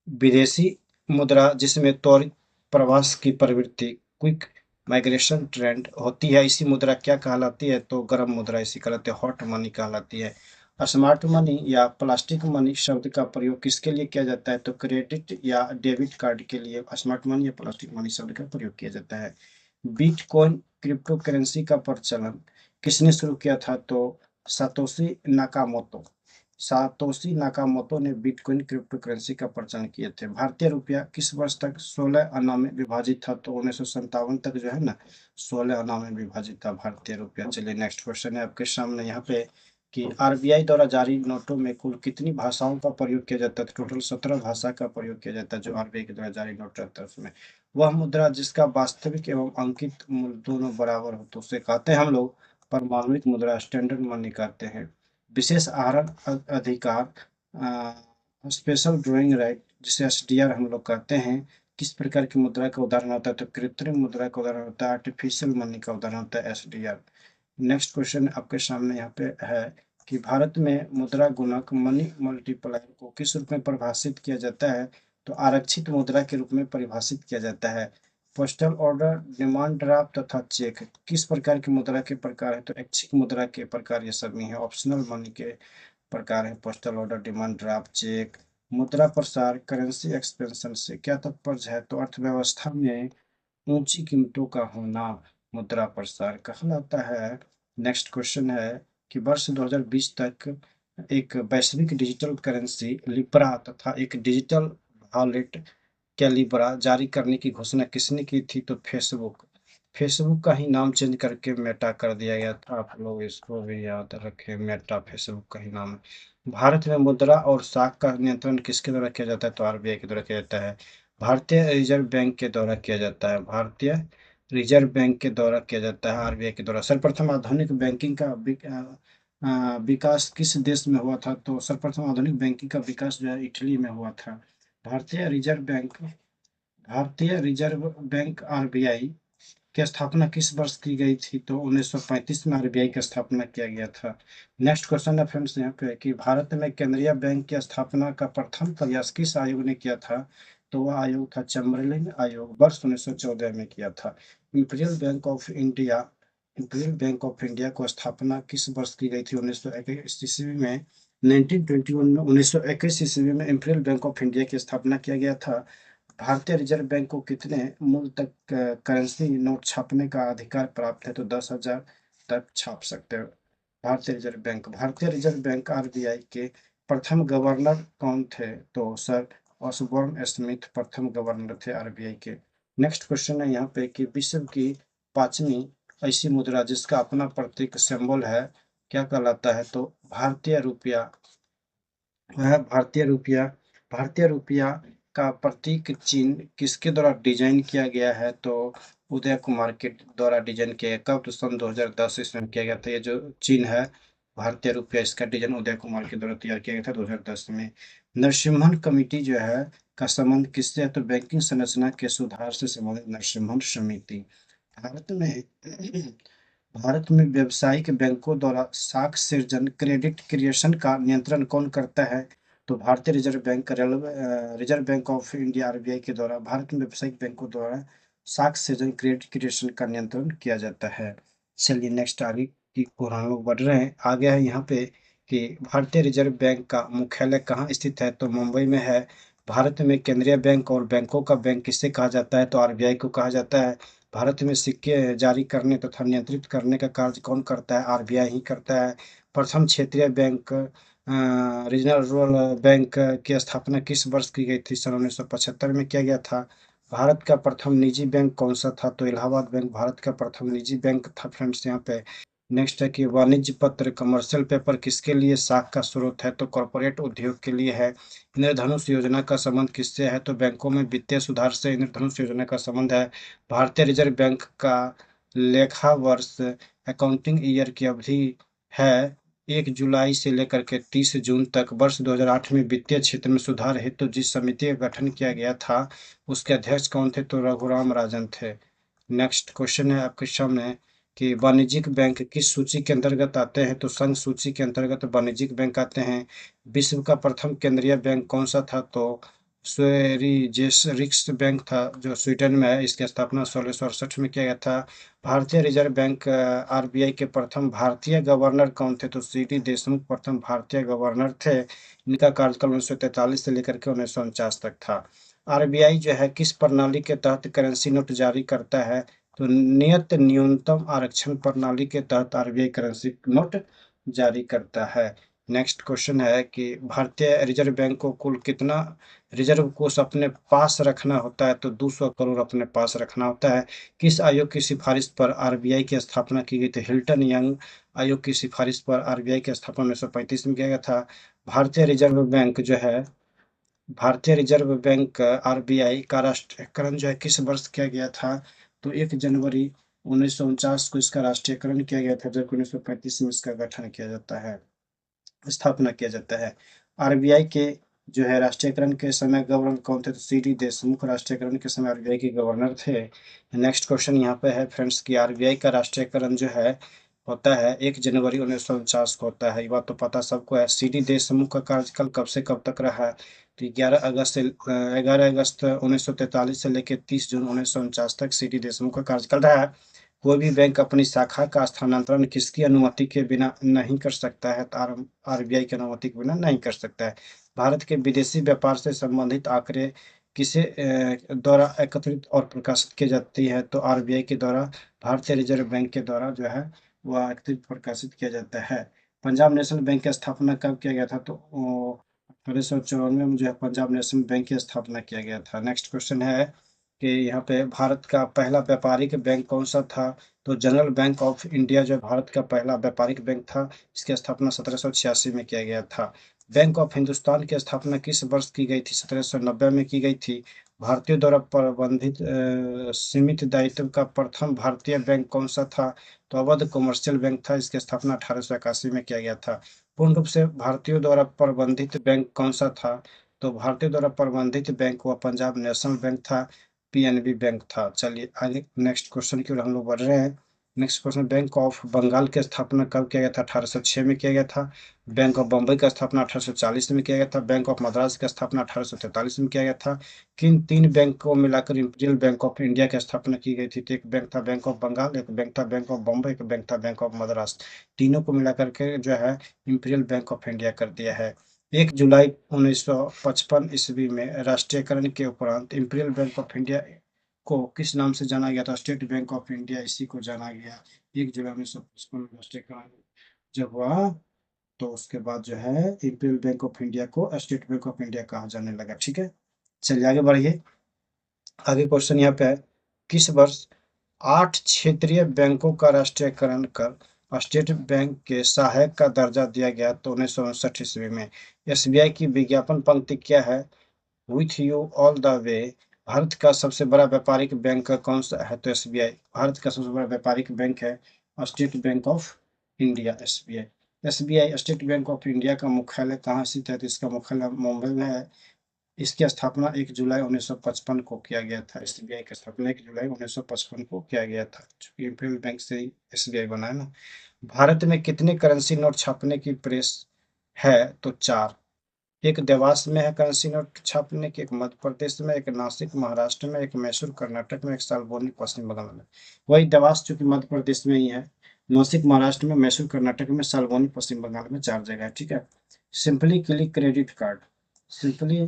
विदेशी मुद्रा जिसमें त्वरित प्रवास की प्रवृत्ति क्विक माइग्रेशन ट्रेंड होती है, इसी मुद्रा क्या कहलाती है? तो गर्म मुद्रा इसी कहलाती है, हॉट मनी कहलाती है। स्मार्ट मनी या प्लास्टिक मनी शब्द का प्रयोग किसके लिए किया जाता है? तो क्रेडिट या डेबिट कार्ड के लिए स्मार्ट मनी या प्लास्टिक मनी शब्द का प्रयोग किया जाता है। बिटकॉइन क्रिप्टो करेंसी का प्रचलन किसने शुरू किया था? तो सातोशी नाकामोतो। सातोशी नाकामोतो ने बिटकॉइन क्रिप्टो करेंसी का प्रचलन किए थे। भारतीय रुपया किस वर्ष तक 16 आना में विभाजित था? तो 1957 तक जो है ना 16 आना में विभाजित था भारतीय रुपया। चलिए नेक्स्ट क्वेश्चन है आपके सामने यहाँ पे कि आरबीआई द्वारा जारी नोटों में कुल कितनी भाषाओं का प्रयोग किया जाता है? तो टोटल 17 भाषा का प्रयोग किया जाता है जो आरबीआई के द्वारा जारी नोट रहता है उसमें। वह मुद्रा जिसका वास्तविक एवं अंकित मूल्य दोनों बराबर हो तो उसे कहते हैं हम लोग परमाणुिक मुद्रा, स्टैंडर्ड मनी कहते हैं। विशेष आहरण अधिकार, स्पेशल ड्राइंग राइट जिसे एसडीआर हम लोग कहते हैं, किस प्रकार की मुद्रा का उदाहरण होता है? तो कृत्रिम मुद्रा का उदाहरण होता है, आर्टिफिशियल मनी का उदाहरण होता है एसडीआर। नेक्स्ट क्वेश्चन आपके सामने यहाँ पे है कि भारत में मुद्रा गुणक मनी मल्टीप्लायर को किस रूप में परिभाषित किया जाता है? तो आरक्षित मुद्रा के रूप में परिभाषित किया जाता है। पोस्टल ऑर्डर, डिमांड ड्राफ्ट तथा चेक किस प्रकार की मुद्रा के प्रकार है? तो ऐच्छिक मुद्रा के प्रकार ये सभी है। ऑप्शनल मनी के प्रकार है postal order, demand draft, cheque. मुद्रा प्रसार, करेंसी एक्सपेंशन से क्या तात्पर्य है? तो अर्थव्यवस्था में ऊंची कीमतों का होना मुद्रा प्रसार कहलाता है। नेक्स्ट क्वेश्चन है कि वर्ष 2020 तक एक वैश्विक डिजिटल करेंसी लिब्रा तथा एक डिजिटल वॉलेट कैलिब्रा जारी करने की घोषणा किसने की थी? तो फेसबुक। फेसबुक का ही नाम चेंज करके मेटा कर दिया गया था, आप लोग इसको भी याद रखें, मेटा फेसबुक का ही नाम है। भारत में मुद्रा और साख का नियंत्रण किसके द्वारा किया जाता है? तो आरबीआई के द्वारा किया जाता है। भारतीय रिजर्व बैंक के द्वारा किया जाता है। भारतीय रिजर्व बैंक के द्वारा किया जाता है, आरबीआई के द्वारा। सर्वप्रथम आधुनिक बैंकिंग का विकास किस देश में हुआ था? तो सर्वप्रथम आधुनिक बैंकिंग का विकास जो है इटली में हुआ था। भारतीय रिजर्व बैंक भारतीय रिजर्व बैंक आरबीआई की स्थापना किस वर्ष की गई थी? तो 1935 में आरबीआई की स्थापना किया गया था। नेक्स्ट क्वेश्चन है फ्रेंड्स यहाँ पे कि भारत में केंद्रीय बैंक की स्थापना का प्रथम प्रयास किस आयोग ने किया था? तो वह आयोग था चैम्बरलेन आयोग, वर्ष 1914 में किया था। Imperial bank of India imperial bank of India को स्थापना किस वर्ष की गई थी? 1921 ईस्वी में। 1921 में 1921 ईस्वी में इंपीरियल बैंक ऑफ इंडिया की स्थापना किया गया था। भारतीय रिजर्व बैंक को कितने मूल तक करेंसी नोट छापने का अधिकार प्राप्त है? तो 10,000 तक छाप सकते हैं भारतीय रिजर्व बैंक आरबीआई के प्रथम गवर्नर कौन थे? तो सर ऑसबोर्न स्मिथ प्रथम गवर्नर थे आरबीआई के। नेक्स्ट क्वेश्चन है यहाँ पे कि विश्व की पांचवी ऐसी मुद्रा जिसका अपना प्रतीक सिंबल है क्या कहलाता है? तो भारतीय रुपया। वह भारतीय रुपया का प्रतीक चिन्ह किसके द्वारा डिजाइन किया गया है? तो उदय कुमार के द्वारा डिजाइन किया गया। कब? तो सन 2010 ईस्वी में किया गया था। ये जो चिन्ह है भारतीय रुपया, इसका डिजाइन उदय कुमार के द्वारा तैयार किया गया था 2010 में। नरसिम्हन कमेटी जो है का संबंध किससे है? तो बैंकिंग संरचना के सुधार से संबंधित नरसिम्हन समिति। भारत में भारत में व्यावसायिक बैंकों द्वारा साख सृजन क्रेडिट क्रिएशन का नियंत्रण कौन करता है? तो भारतीय reserve bank of India RBI के द्वारा भारत में व्यावसायिक बैंकों द्वारा साख सृजन क्रेडिट क्रिएशन का नियंत्रण किया जाता है। चलिए नेक्स्ट आगे की ओर हम लोग बढ़ रहे हैं। आगे है यहाँ पे कि भारतीय रिजर्व बैंक का मुख्यालय कहाँ स्थित है, तो मुंबई में है। भारत में केंद्रीय बैंक और बैंकों का बैंक किससे कहा जाता है, तो आरबीआई को कहा जाता है। भारत में सिक्के जारी करने तथा नियंत्रित करने का कार्य कौन करता है, आरबीआई ही करता है। प्रथम क्षेत्रीय बैंक रीजनल रूरल बैंक की स्थापना किस वर्ष की गई थी, सन 1975 में किया गया था। भारत का प्रथम निजी बैंक कौन सा था, तो इलाहाबाद बैंक भारत का प्रथम निजी बैंक था फ्रेंड्स। यहाँ पे नेक्स्ट है कि वाणिज्य पत्र कमर्शियल पेपर किसके लिए साख का स्रोत है, तो कॉरपोरेट उद्योग के लिए है। इंद्रधनुष योजना का संबंध किससे है, तो बैंकों में वित्तीय सुधार से इंद्रधनुष योजना का संबंध है। भारतीय रिजर्व बैंक का लेखा वर्ष अकाउंटिंग ईयर की अवधि है 1 जुलाई से लेकर के 30 जून तक। वर्ष 2008 में वित्तीय क्षेत्र में सुधार हेतु जिस समिति का गठन किया गया था उसके अध्यक्ष कौन थे, तो रघुराम राजन थे। नेक्स्ट क्वेश्चन है आपके सामने कि वाणिज्यिक बैंक किस सूची के अंतर्गत आते हैं, तो संघ सूची के अंतर्गत वाणिज्यिक बैंक आते हैं। विश्व का प्रथम केंद्रीय बैंक कौन सा था, तो स्वेरिजेस रिक्स बैंक था जो स्वीडन में है। इसकी स्थापना 1668 में किया गया था। भारतीय रिजर्व बैंक आरबीआई के प्रथम भारतीय गवर्नर कौन थे, तो सीडी देशमुख प्रथम भारतीय गवर्नर थे। इनका कार्यकाल 1943 से लेकर के 1949 तक था। आरबीआई जो है किस प्रणाली के तहत करेंसी नोट जारी करता है, तो नियत न्यूनतम आरक्षण प्रणाली के तहत आरबीआई करेंसी नोट जारी करता है। नेक्स्ट क्वेश्चन है कि भारतीय रिजर्व बैंक को कुल कितना रिजर्व कोष अपने पास रखना होता है, तो 200 करोड़ अपने पास रखना होता है। किस आयोग की सिफारिश पर आरबीआई की स्थापना की गई थी, हिल्टन यंग आयोग की सिफारिश पर आरबीआई की स्थापना 1935 में किया गया था। भारतीय रिजर्व बैंक जो है भारतीय रिजर्व बैंक आरबीआई का राष्ट्रीयकरण जो है किस वर्ष किया गया था, तो 1 जनवरी 1949 को इसका राष्ट्रीयकरण किया गया था, जबकि 1935 में इसका गठन किया जाता है, स्थापना किया जाता है। आरबीआई के जो है राष्ट्रीयकरण के समय गवर्नर कौन थे, तो सीडी देशमुख राष्ट्रीयकरण के समय आरबीआई के गवर्नर थे। नेक्स्ट क्वेश्चन यहाँ पे है फ्रेंड्स कि आरबीआई का राष्ट्रीयकरण जो है होता है 1 जनवरी 1949 को होता है। ये बात तो पता सबको है। सीडी देशमुख का कार्यकाल कब से कब तक रहा है, तो 11 अगस्त 1943 से लेकर 30 जून 1949 तक सीडी देशमुख का कार्यकाल रहा है। कोई भी बैंक अपनी शाखा का स्थानांतरण किसकी अनुमति के बिना नहीं कर सकता है, तो आरबीआई की अनुमति के बिना नहीं कर सकता है। भारत के विदेशी व्यापार से संबंधित आंकड़े किसे द्वारा एकत्रित और प्रकाशित की जाती है, तो आरबीआई के द्वारा, भारतीय रिजर्व बैंक के द्वारा जो है वह एकत्रित प्रकाशित किया जाता है। पंजाब नेशनल बैंक की स्थापना कब किया गया था, तो 1894 में जो है पंजाब नेशनल बैंक की स्थापना किया गया था। नेक्स्ट क्वेश्चन है कि यहाँ पे भारत का पहला व्यापारिक बैंक कौन सा था, तो जनरल बैंक ऑफ इंडिया जो भारत का पहला व्यापारिक बैंक था, इसकी स्थापना 1786 में किया गया था। बैंक ऑफ हिंदुस्तान की स्थापना किस वर्ष की गई थी, 1790 में की गई थी। भारतीयों द्वारा प्रबंधित सीमित दायित्व का प्रथम भारतीय बैंक कौन सा था, तो अवध कमर्शियल बैंक था। इसकी स्थापना 1881 में किया गया था। पूर्ण रूप से भारतीयों द्वारा प्रबंधित बैंक कौन सा था, तो भारतीयों द्वारा प्रबंधित बैंक वह पंजाब नेशनल बैंक था, पीएनबी बैंक था। चलिए आगे नेक्स्ट क्वेश्चन की ओर हम लोग बढ़ रहे हैं। Next question, bank of Bengal की स्थापना कब किया गया था, 1806 में किया गया था। बैंक ऑफ बम्बई का स्थापना 1840 में किया गया था। बैंक ऑफ मद्रास की स्थापना 1843 में किया गया था। किन तीन बैंक को मिलाकर इंपीरियल बैंक ऑफ इंडिया की स्थापना की गई थी, तो एक बैंक था बैंक ऑफ बंगाल, एक बैंक था बैंक ऑफ बम्बई, एक बैंक था बैंक ऑफ मद्रास। तीनों को मिलाकर के जो है इंपीरियल बैंक ऑफ इंडिया कर दिया है। 1 जुलाई 1955 ईस्वी में राष्ट्रीयकरण के उपरांत इंपीरियल बैंक ऑफ इंडिया को किस नाम से जाना गया था, स्टेट बैंक ऑफ इंडिया इसी को जाना गया। 1 जुलाई 1955 राष्ट्रीयकरण जब हुआ तो उसके बाद जो है इंपीरियल बैंक ऑफ इंडिया को स्टेट बैंक ऑफ इंडिया कहा जाने लगा। ठीक है, चलिए आगे बढ़िए। आगे क्वेश्चन यहाँ पे है, किस वर्ष 8 क्षेत्रीय बैंकों का राष्ट्रीयकरण कर स्टेट बैंक के सहायक का दर्जा दिया गया, तो 1959 ईस्वी में। एसबीआई की विज्ञापन पंक्ति क्या है, with you all the way. Bharat का सबसे बड़ा व्यापारिक बैंक कौन सा है, तो एसबीआई भारत का सबसे बड़ा व्यापारिक बैंक है। State bank of India SBI. SBI state bank of India का मुख्यालय कहाँ स्थित है, तो इसका मुख्यालय मुंबई में है। इसकी स्थापना 1 जुलाई 1955 को किया गया था। एसबीआई की स्थापना 1 जुलाई 1955 को किया गया था, चूंकि इंपीरियल बैंक से ही एसबीआई बना है ना। भारत में कितने करेंसी नोट छापने की प्रेस है, तो 4। एक देवास में है करेंसी नोट छापने की, एक मध्य प्रदेश में, एक नासिक महाराष्ट्र में, एक मैसूर कर्नाटक में, एक सालबोनी पश्चिम बंगाल में। वही देवास चूंकि मध्य प्रदेश में ही है, नासिक महाराष्ट्र में, मैसूर कर्नाटक में, सालबोनी पश्चिम बंगाल में 4 जगह है। ठीक है। Simply click credit card, simply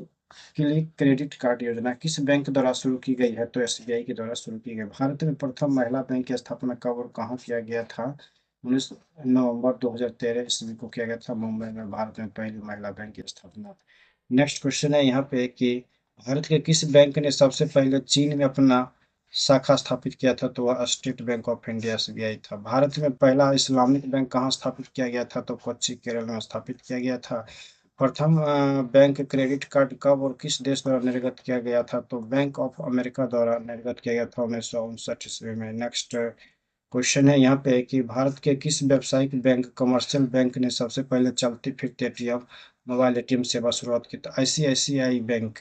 click credit card योजना किस बैंक द्वारा शुरू की गई है? तो एसबीआई के द्वारा शुरू की गई। भारत में प्रथम महिला बैंक की स्थापना कब और कहाँ किया गया था? 19 नवंबर 2013 ईस्वी को किया गया था मुंबई में, भारत में पहली महिला बैंक की स्थापना। नेक्स्ट क्वेश्चन है यहाँ पे कि भारत के किस बैंक ने सबसे पहले चीन में अपना शाखा स्थापित किया था? तो वह state bank of India SBI था। भारत में पहला इस्लामिक बैंक कहाँ स्थापित किया गया था? तो कोच्चि केरल में स्थापित किया गया था। प्रथम बैंक क्रेडिट कार्ड कब और किस देश द्वारा निर्गत किया गया था? तो बैंक ऑफ अमेरिका द्वारा निर्गत किया गया था 1959 ईस्वी में। नेक्स्ट क्वेश्चन है यहाँ पे कि भारत के किस व्यावसायिक बैंक कमर्शियल बैंक ने सबसे पहले चलती फिरती एटीएम मोबाइल एटीएम सेवा शुरुआत की? तो आईसीआईसीआई बैंक,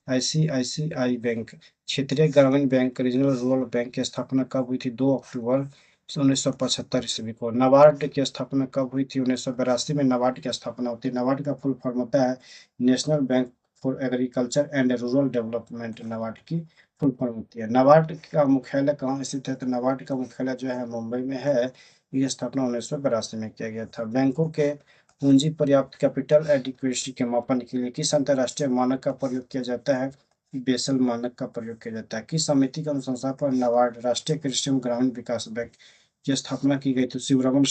आईसीआईसीआई बैंक। क्षेत्रीय ग्रामीण बैंक रीजनल रूरल बैंक की स्थापना कब हुई थी? 2 अक्टूबर 1975 ईस्वी को। नाबार्ड की स्थापना कब हुई थी? 1982 में नाबार्ड की स्थापना होती है। नाबार्ड का फुल फॉर्म होता है national bank for agriculture and rural development, NABARD की फुल फॉर्म होती है। नाबार्ड का मुख्यालय कहाँ स्थित है? तो नाबार्ड का मुख्यालय जो है मुंबई में है। ये स्थापना 1982 में किया गया था। बैंकों के पूंजी पर्याप्त कैपिटल एडिक्वेसी के मापन के लिए किस अंतरराष्ट्रीय मानक का प्रयोग किया जाता है? बेसल मानक का प्रयोग किया जाता है। किस समिति के अनुशंसा पर नाबार्ड राष्ट्रीय कृषि एवं ग्रामीण विकास बैंक की स्थापना की गई? तो शिवरमन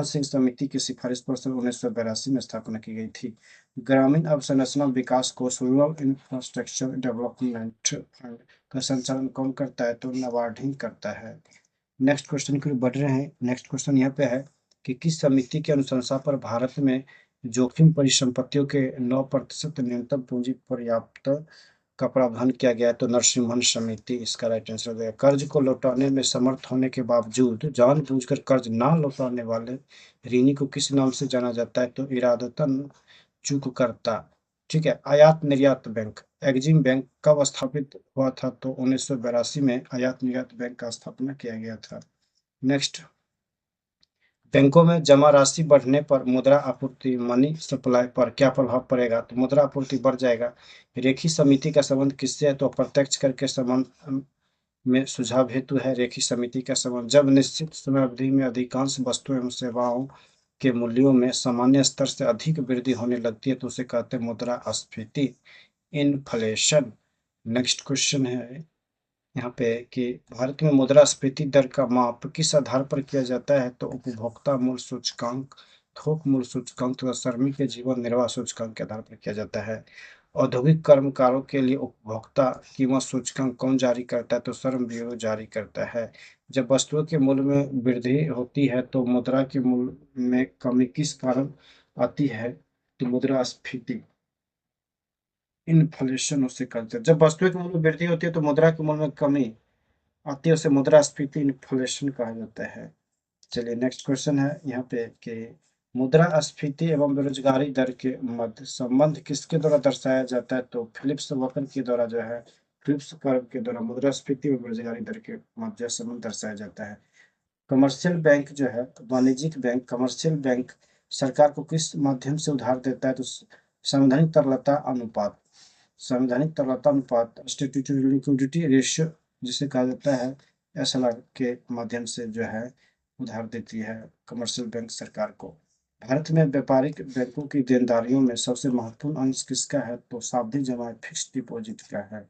सिंह समिति की सिफारिश पर सन 1982 में स्थापना की गई थी। ग्रामीण अवसंरचना विकास कोष रूरल इंफ्रास्ट्रक्चर डेवलपमेंट फंड का संचालन कौन करता है? तो नाबार्ड ही करता है। नेक्स्ट क्वेश्चन की ओर बढ़ रहे हैं। नेक्स्ट क्वेश्चन यहाँ पे है कि किस समिति की अनुशंसा पर भारत में जोखिम परिसंपत्तियों के 9% न्यूनतम पूंजी पर्याप्त का प्रावधान किया गया है? तो नरसिम्हन समिति इसका राइट आंसर हो जाएगा। कर्ज को लौटाने में समर्थ होने के बावजूद जानबूझकर कर्ज ना लौटाने वाले ऋणी को किस नाम से जाना जाता है? तो इरादतन चूककर्ता। ठीक है। आयात निर्यात बैंक, एग्जिम बैंक कब स्थापित हुआ था? तो 1982 में आयात निर्यात बैंक का स्थापना किया गया था। नेक्स्ट, बैंकों में जमा राशि बढ़ने पर मुद्रा आपूर्ति मनी सप्लाई पर क्या प्रभाव पड़ेगा? तो मुद्रा आपूर्ति बढ़ जाएगा। रेखी समिति का संबंध किससे है? तो अप्रत्यक्ष कर के संबंध में सुझाव हेतु है रेखी समिति का संबंध। जब निश्चित समय अवधि में अधिकांश वस्तुओं एवं सेवाओं के मूल्यों में सामान्य स्तर से अधिक वृद्धि होने लगती है तो उसे कहते हैं मुद्रास्फीति, इन्फ्लेशन। नेक्स्ट क्वेश्चन है यहाँ पे कि भारत में मुद्रास्फीति दर का माप किस आधार पर किया जाता है? तो उपभोक्ता मूल्य सूचकांक, थोक मूल्य सूचकांक तथा श्रमिक के जीवन निर्वाह सूचकांक के आधार पर किया जाता है। औद्योगिक कर्मकारों के लिए उपभोक्ता कीमत सूचकांक कौन जारी करता है? तो श्रम ब्यूरो जारी करता है। जब वस्तुओं के मूल्य में वृद्धि होती है तो मुद्रा के मूल्य में कमी किस कारण आती है? तो मुद्रास्फीति, इन्फ्लेशन उसे कहते हैं। जब वस्तुओं के मूल्य में वृद्धि होती है तो मुद्रा के मूल्य में कमी आती है, उसे मुद्रास्फीति इन्फ्लेशन कहा जाता है। चलिए नेक्स्ट क्वेश्चन है यहाँ पे कि मुद्रास्फीति एवं बेरोजगारी दर के मध्य संबंध किसके द्वारा दर्शाया जाता है? तो फिलिप्स वक्र के द्वारा जो है, फिलिप्स कर्व के द्वारा मुद्रास्फीति और बेरोजगारी दर के मध्य संबंध दर्शाया जाता है। कमर्शियल बैंक जो है, वाणिज्यिक बैंक, कमर्शियल बैंक सरकार को किस माध्यम से उधार देता है? तो संवैधानिक तरलता अनुपात, संवैधानिक तरलता अनुपात, स्टैट्यूटरी लिक्विडिटी रेशियो जिसे कहा जाता है, एसएलआर के माध्यम से जो है उधार देती है कमर्शियल बैंक सरकार को। भारत में व्यापारिक बैंकों की देनदारियों में सबसे महत्वपूर्ण अंश किसका है? तो सावधि जमा फिक्स्ड डिपॉजिट का है।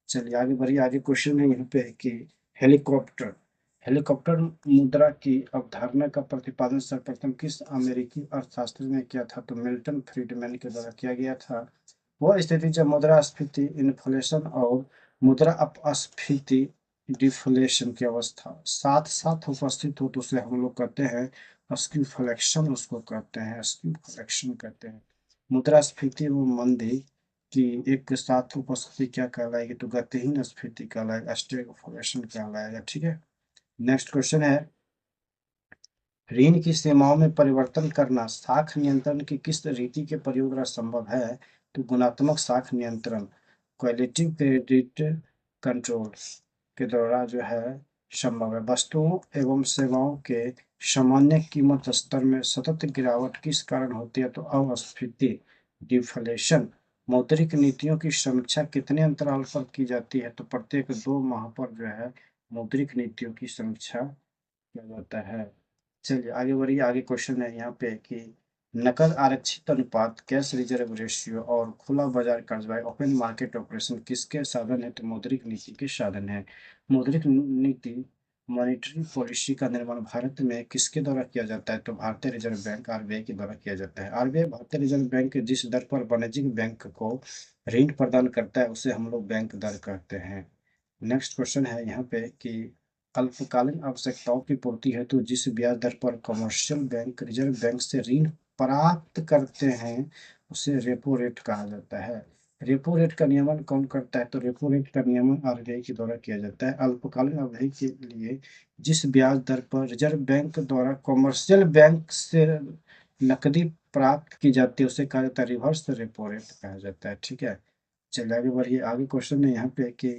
चलिए आगे बढ़िए। आगे क्वेश्चन है यहाँ पे कि हेलीकॉप्टर, हेलीकॉप्टर मुद्रा की अवधारणा का प्रतिपादन सर्वप्रथम किस अमेरिकी अर्थशास्त्री ने किया था? तो मिल्टन फ्रीडमैन के द्वारा किया गया था। वह स्थिति जब मुद्रास्फीति इन्फ्लेशन और मुद्रा अपस्फीति डिफ्लेशन की अवस्था साथ साथ उपस्थित हो तो उसे हम लोग कहते हैं स्क्यूफ्लेक्शन, उसको कहते हैं स्क्यूफ्लेक्शन कहते हैं। मुद्रास्फीति व मंदी की एक साथ उपस्थिति क्या कहलाएगी? तो गतिहीन स्फीति कहलाएगा, स्टैगफ्लेशन कहलाएगा। ठीक है। नेक्स्ट क्वेश्चन है ऋण की सीमाओं में परिवर्तन करना साख नियंत्रण की किस रीति के प्रयोग द्वारा संभव है? तो गुणात्मक साख नियंत्रण, क्वालिटिव क्रेडिट कंट्रोल के द्वारा जो है संभव है। वस्तुओं एवं सेवाओं के सामान्य कीमत स्तर में सतत गिरावट किस कारण होती है? तो अपस्फीति, डिफ्लेशन। मौद्रिक नीतियों की समीक्षा कितने अंतराल पर की जाती है? तो प्रत्येक 2 माह पर जो है मौद्रिक नीतियों की समीक्षा किया जाता है। चलिए आगे बढ़िए, आगे क्वेश्चन है यहाँ पे कि नकद आरक्षित अनुपात, कैश रिजर्व रेशियो और खुला बाजार कर्ज ओपन मार्केट ऑपरेशन किसके साधन है? तो मौद्रिक नीति के साधन है। मौद्रिक नीति मॉनेटरी पॉलिसी का निर्माण भारत में किसके द्वारा किया जाता है? तो भारतीय रिजर्व बैंक आरबीआई के द्वारा किया जाता है। आरबीआई भारतीय रिजर्व बैंक जिस दर पर वाणिज्यिक बैंक को ऋण प्रदान करता है उसे हम लोग बैंक दर कहते हैं। नेक्स्ट क्वेश्चन है यहाँ पे कि अल्पकालीन आवश्यकताओं की पूर्ति हेतु जिस ब्याज दर पर कमर्शियल बैंक रिजर्व बैंक से ऋण प्राप्त करते हैं उसे रेपो रेट कहा जाता है। रेपो रेट का नियमन कौन करता है? तो रेपो रेट का नियमन आरबीआई के द्वारा किया जाता है। अल्पकालीन अवधि के लिए जिस ब्याज दर पर रिजर्व बैंक द्वारा कमर्शियल बैंक से नकदी प्राप्त की जाती है उसे कहा जाता है रिवर्स रेपो रेट कहा जाता है। ठीक है, चलिए आगे बढ़िए, आगे क्वेश्चन है यहाँ पे कि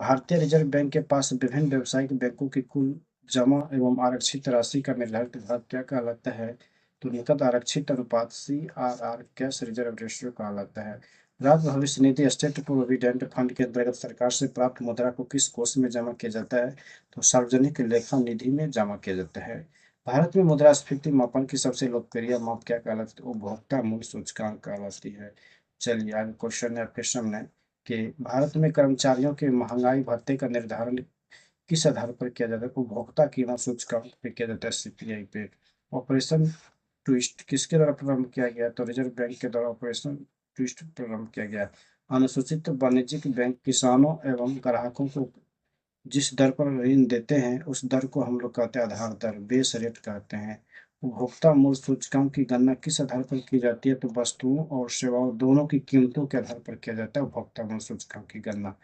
भारतीय रिजर्व बैंक के पास विभिन्न व्यावसायिक बैंकों की कुल जमा एवं आरक्षित राशि का निर्धारित भाग क्या कहलाता है? तो नकद आरक्षित अनुपात CRR कैश रिजर्व रेशियो कहलाता है। राज्य भविष्य निधि स्टेट प्रोविडेंट फंड के अंतर्गत सरकार से प्राप्त मुद्रा को किस कोष में जमा किया जाता है? तो सार्वजनिक लेखा निधि में जमा किया जाता है। भारत में मुद्रास्फीति मापन की सबसे लोकप्रिय माप क्या कहलाती है? उपभोक्ता मूल्य सूचकांक कहलाती है। चलिए आगे क्वेश्चन है आपके सामने कि भारत में कर्मचारियों के महंगाई भत्ते का निर्धारण किस आधार पर किया जाता है? उपभोक्ता कीमत सूचकांक पे किया जाता है, सीपीआई पे। ऑपरेशन ट्विस्ट किसके द्वारा प्रारंभ किया गया? तो रिजर्व बैंक के द्वारा ऑपरेशन ट्विस्ट प्रारंभ किया गया। अनुसूचित वाणिज्यिक बैंक किसानों एवं ग्राहकों को जिस दर पर ऋण देते हैं उस दर को हम लोग कहते हैं आधार दर, बेस रेट कहते हैं। उपभोक्ता मूल्य सूचकांक की गणना किस आधार पर की जाती है? तो वस्तुओं और सेवाओं दोनों की कीमतों के आधार पर किया जाता है उपभोक्ता मूल्य सूचकांक की गणना।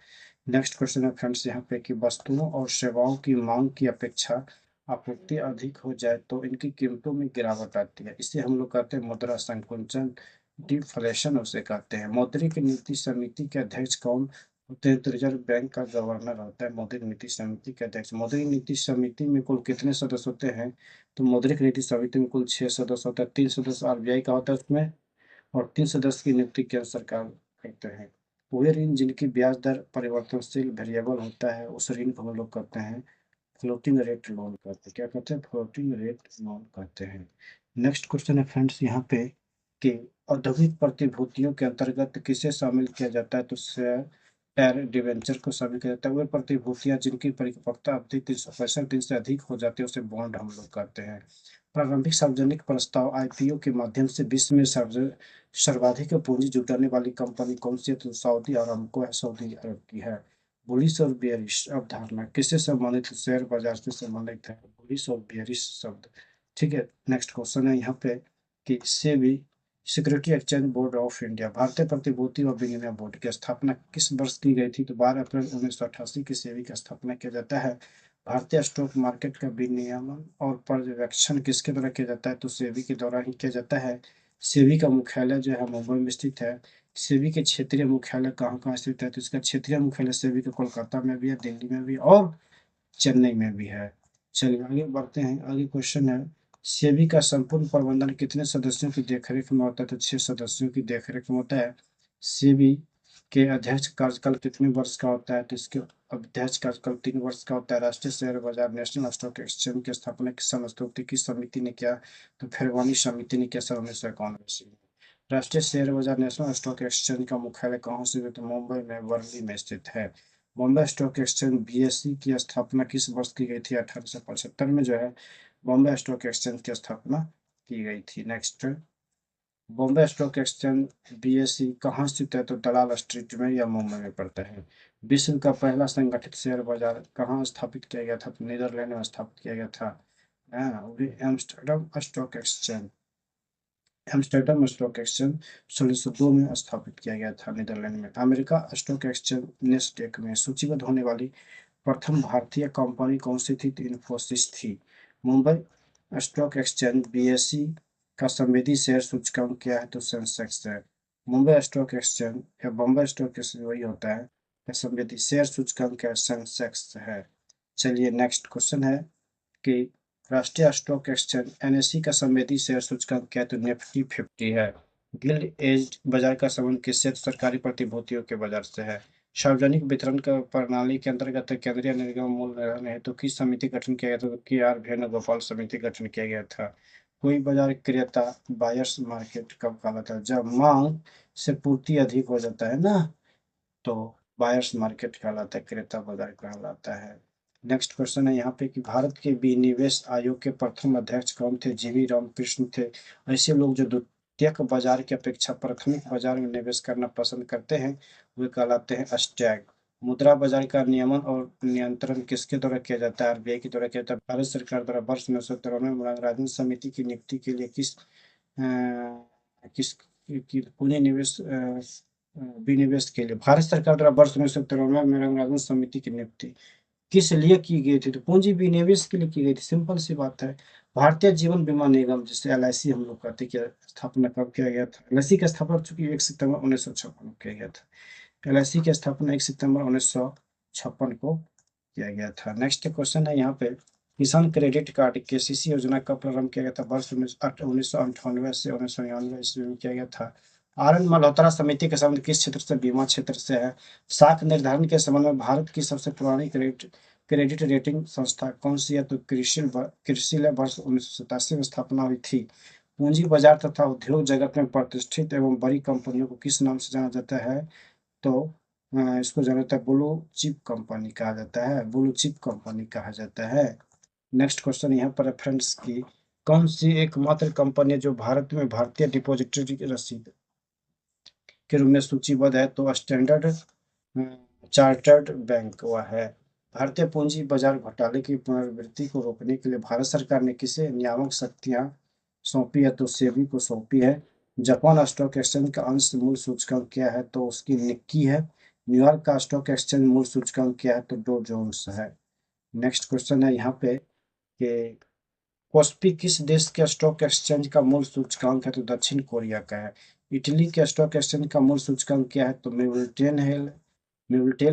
नेक्स्ट क्वेश्चन है फ्रेंड्स यहाँ पे कि वस्तुओं और सेवाओं की मांग की अपेक्षा आपूर्ति अधिक हो जाए तो इनकी कीमतों में गिरावट आती है, इसे हम लोग कहते हैं मुद्रा संकुचन, डिफ्लेशन उसे कहते हैं। मौद्रिक नीति समिति के अध्यक्ष कौन होते हैं? तो रिजर्व बैंक का गवर्नर होता है मौद्रिक नीति समिति के अध्यक्ष। मौद्रिक नीति समिति में कुल कितने सदस्य होते हैं? तो मौद्रिक नीति समिति में कुल 6 सदस्य होता है। 3 सदस्य आरबीआई का होता है उसमें, और 3 सदस्य की नियुक्ति केंद्र सरकार करते हैं। वही ऋण जिनकी ब्याज दर परिवर्तनशील वेरिएबल होता है उस ऋण को हम लोग कहते हैं फ्लोटिंग रेट लोन कहते हैं। क्या कहते हैं? फ्लोटिंग रेट लोन कहते हैं। नेक्स्ट क्वेश्चन है फ्रेंड्स यहाँ पे कि औद्योगिक प्रतिभूतियों के अंतर्गत किसे शामिल किया जाता है? तो शेयर टायर डिवेंचर को शामिल किया जाता है। वे प्रतिभूतियां जिनकी परिपक्वता अवधि 365 दिन से अधिक हो जाती है उसे बॉन्ड हम लोग कहते हैं। प्रारंभिक सार्वजनिक प्रस्ताव आईपीओ के माध्यम से विश्व में सर्वाधिक पूंजी जुटाने वाली कंपनी कौन सी है? तो सऊदी अरामको है, सऊदी अरब की है। बुलिश और बेयरिश अवधारणा किससे संबंधित है? शेयर बाजार से संबंधित है बुलिश और बेयरिश शब्द। ठीक है, नेक्स्ट क्वेश्चन है यहाँ पे कि SEBI security exchange board of India भारतीय प्रतिभूति और विनिमय बोर्ड की स्थापना किस वर्ष की गई थी? तो 12 अप्रैल 1988 की सेबी की स्थापना किया जाता है। भारतीय स्टॉक मार्केट का विनियमन और पर्यवेक्षण किसके द्वारा किया जाता है? तो सेबी के द्वारा ही किया जाता है। सेबी का मुख्यालय जो है मुंबई में स्थित है। सेबी के क्षेत्रीय मुख्यालय कहाँ कहाँ स्थित है? तो इसका क्षेत्रीय मुख्यालय सेबी का कोलकाता में भी है, दिल्ली में भी और चेन्नई में भी है। चलिए आगे बढ़ते हैं, आगे क्वेश्चन है सेबी का संपूर्ण प्रबंधन कितने सदस्यों की देखरेख में होता है? तो 6 सदस्यों की देखरेख में होता है। सेबी के अध्यक्ष कार्यकाल कितने वर्ष का होता है? तो इसके अध्यक्ष कार्यकाल 3 वर्ष का होता है। राष्ट्रीय शेयर बाजार नेशनल स्टॉक एक्सचेंज की स्थापना किस समझौते की समिति ने किया? तो फिरवानी समिति ने किया 1991 में। राष्ट्रीय शेयर बाजार नेशनल स्टॉक एक्सचेंज का मुख्यालय कहाँ स्थित है? तो मुंबई में वर्ली में स्थित है। बॉम्बे स्टॉक एक्सचेंज बीएसई की स्थापना किस वर्ष की गई थी? 1875 में जो है बॉम्बे स्टॉक एक्सचेंज की स्थापना की गई थी। Next, Bombay stock exchange BSE कहाँ स्थित है? तो दलाल स्ट्रीट में या मुंबई में पड़ता है। विश्व का पहला संगठित शेयर बाजार कहाँ स्थापित किया गया था? तो नीदरलैंड में स्थापित किया गया था। वो भी Amsterdam stock exchange, Amsterdam stock exchange 1602 में स्थापित किया गया था नीदरलैंड में। अमेरिका स्टॉक एक्सचेंज नेस्डेक में सूचीबद्ध होने वाली प्रथम भारतीय कंपनी कौन सी थी? तो इन्फोसिस थी। मुंबई स्टॉक एक्सचेंज बीएसई का संवेदी शेयर सूचकांक क्या है? तो सेंसेक्स है। मुंबई स्टॉक एक्सचेंज या बॉम्बे स्टॉक एक्सचेंज वही होता है, या संवेदी शेयर सूचकांक क्या? सेंसेक्स है। चलिए नेक्स्ट क्वेश्चन है कि राष्ट्रीय स्टॉक एक्सचेंज एनएसई का संवेदी शेयर सूचकांक क्या है? तो निफ्टी 50 है। गिल्ड एज बाजार का संबंध किससे? तो सरकारी प्रतिभूतियों के बाजार से है। सार्वजनिक वितरण का प्रणाली के अंतर्गत केंद्रीय निगम मूल निर्धारण हेतु किस समिति का गठन किया गया था? तो के आर वेणुगोपाल समिति का गठन किया गया था। कोई बाजार क्रेता बायर्स मार्केट कब कहलाता है? जब मांग से पूर्ति अधिक हो जाता है ना, तो बायर्स मार्केट कहलाता है, क्रेता बाजार कहलाता है। नेक्स्ट क्वेश्चन है यहाँ पे कि भारत के विनिवेश आयोग के प्रथम अध्यक्ष कौन थे? जीवी रामकृष्ण थे। ऐसे लोग जो द्वितीयक बाजार की अपेक्षा प्राथमिक बाजार में निवेश करना पसंद करते हैं वे कहलाते हैं स्टैग। मुद्रा बाजार का नियमन और नियंत्रण किसके द्वारा किया जाता है? आरबीआई के द्वारा किया जाता है। भारत सरकार द्वारा वर्ष 1993 में राजनीति समिति की नियुक्ति के लिए किस की पुणे निवेश विनिवेश के लिए भारत सरकार द्वारा वर्ष 1993 में राजनीति समिति की नियुक्ति किस लिए की गई थी? तो पूंजी विनिवेश के लिए की गई थी। सिंपल सी बात है। भारतीय जीवन बीमा निगम जिसे एलआईसी हम लोग कहते हैं, स्थापना कब किया गया था? एलआईसी की स्थापना चूंकि 1 सितंबर 1956 को किया गया था। एलआईसी की स्थापना 1 सितंबर 1956 को किया गया था। नेक्स्ट क्वेश्चन है यहाँ पे किसान क्रेडिट कार्ड केसीसी योजना का प्रारंभ किया गया था? वर्ष 1998 से 1999 ईस्वी में किया गया था। आनंद मल्होत्रा समिति का संबंध किस क्षेत्र से? बीमा क्षेत्र से है। साख निर्धारण के संबंध में भारत की सबसे पुरानी क्रेडिट रेटिंग संस्था कौन सी है? तो क्रिसिल वर्ष 1987 में स्थापना हुई थी। पूंजी बाजार तथा उद्योग जगत में प्रतिष्ठित एवं बड़ी कंपनियों को किस नाम से जाना जाता है? तो इसको जाना जाता है ब्लू चिप कंपनी कहा जाता है, ब्लू चिप कंपनी कहा जाता है। नेक्स्ट क्वेश्चन यहाँ पर है फ्रेंड्स की कौन सी एकमात्र कंपनी है जो भारत में भारतीय डिपॉजिटरी रसीद के रूप में सूचीबद्ध है? तो स्टैंडर्ड चार्टर्ड बैंक वह है। भारतीय पूंजी बाजार घोटाले की पुनरावृत्ति को रोकने के लिए भारत सरकार ने किसे नियामक शक्तियां सौंपी है? तो सेबी को सौंपी है। जापान स्टॉक एक्सचेंज का अंश मूल सूचकांक क्या है? तो उसकी निक्की है। न्यूयॉर्क का स्टॉक एक्सचेंज मूल सूचकांक क्या है? तो डो जोन्स है। नेक्स्ट क्वेश्चन है यहाँ पे कि कोस्पी किस देश के स्टॉक एक्सचेंज का मूल सूचकांक है? तो दक्षिण कोरिया का है। इटली के स्टॉक एक्सचेंज का मूल सूचकांक क्या है? तो मिविल्टेल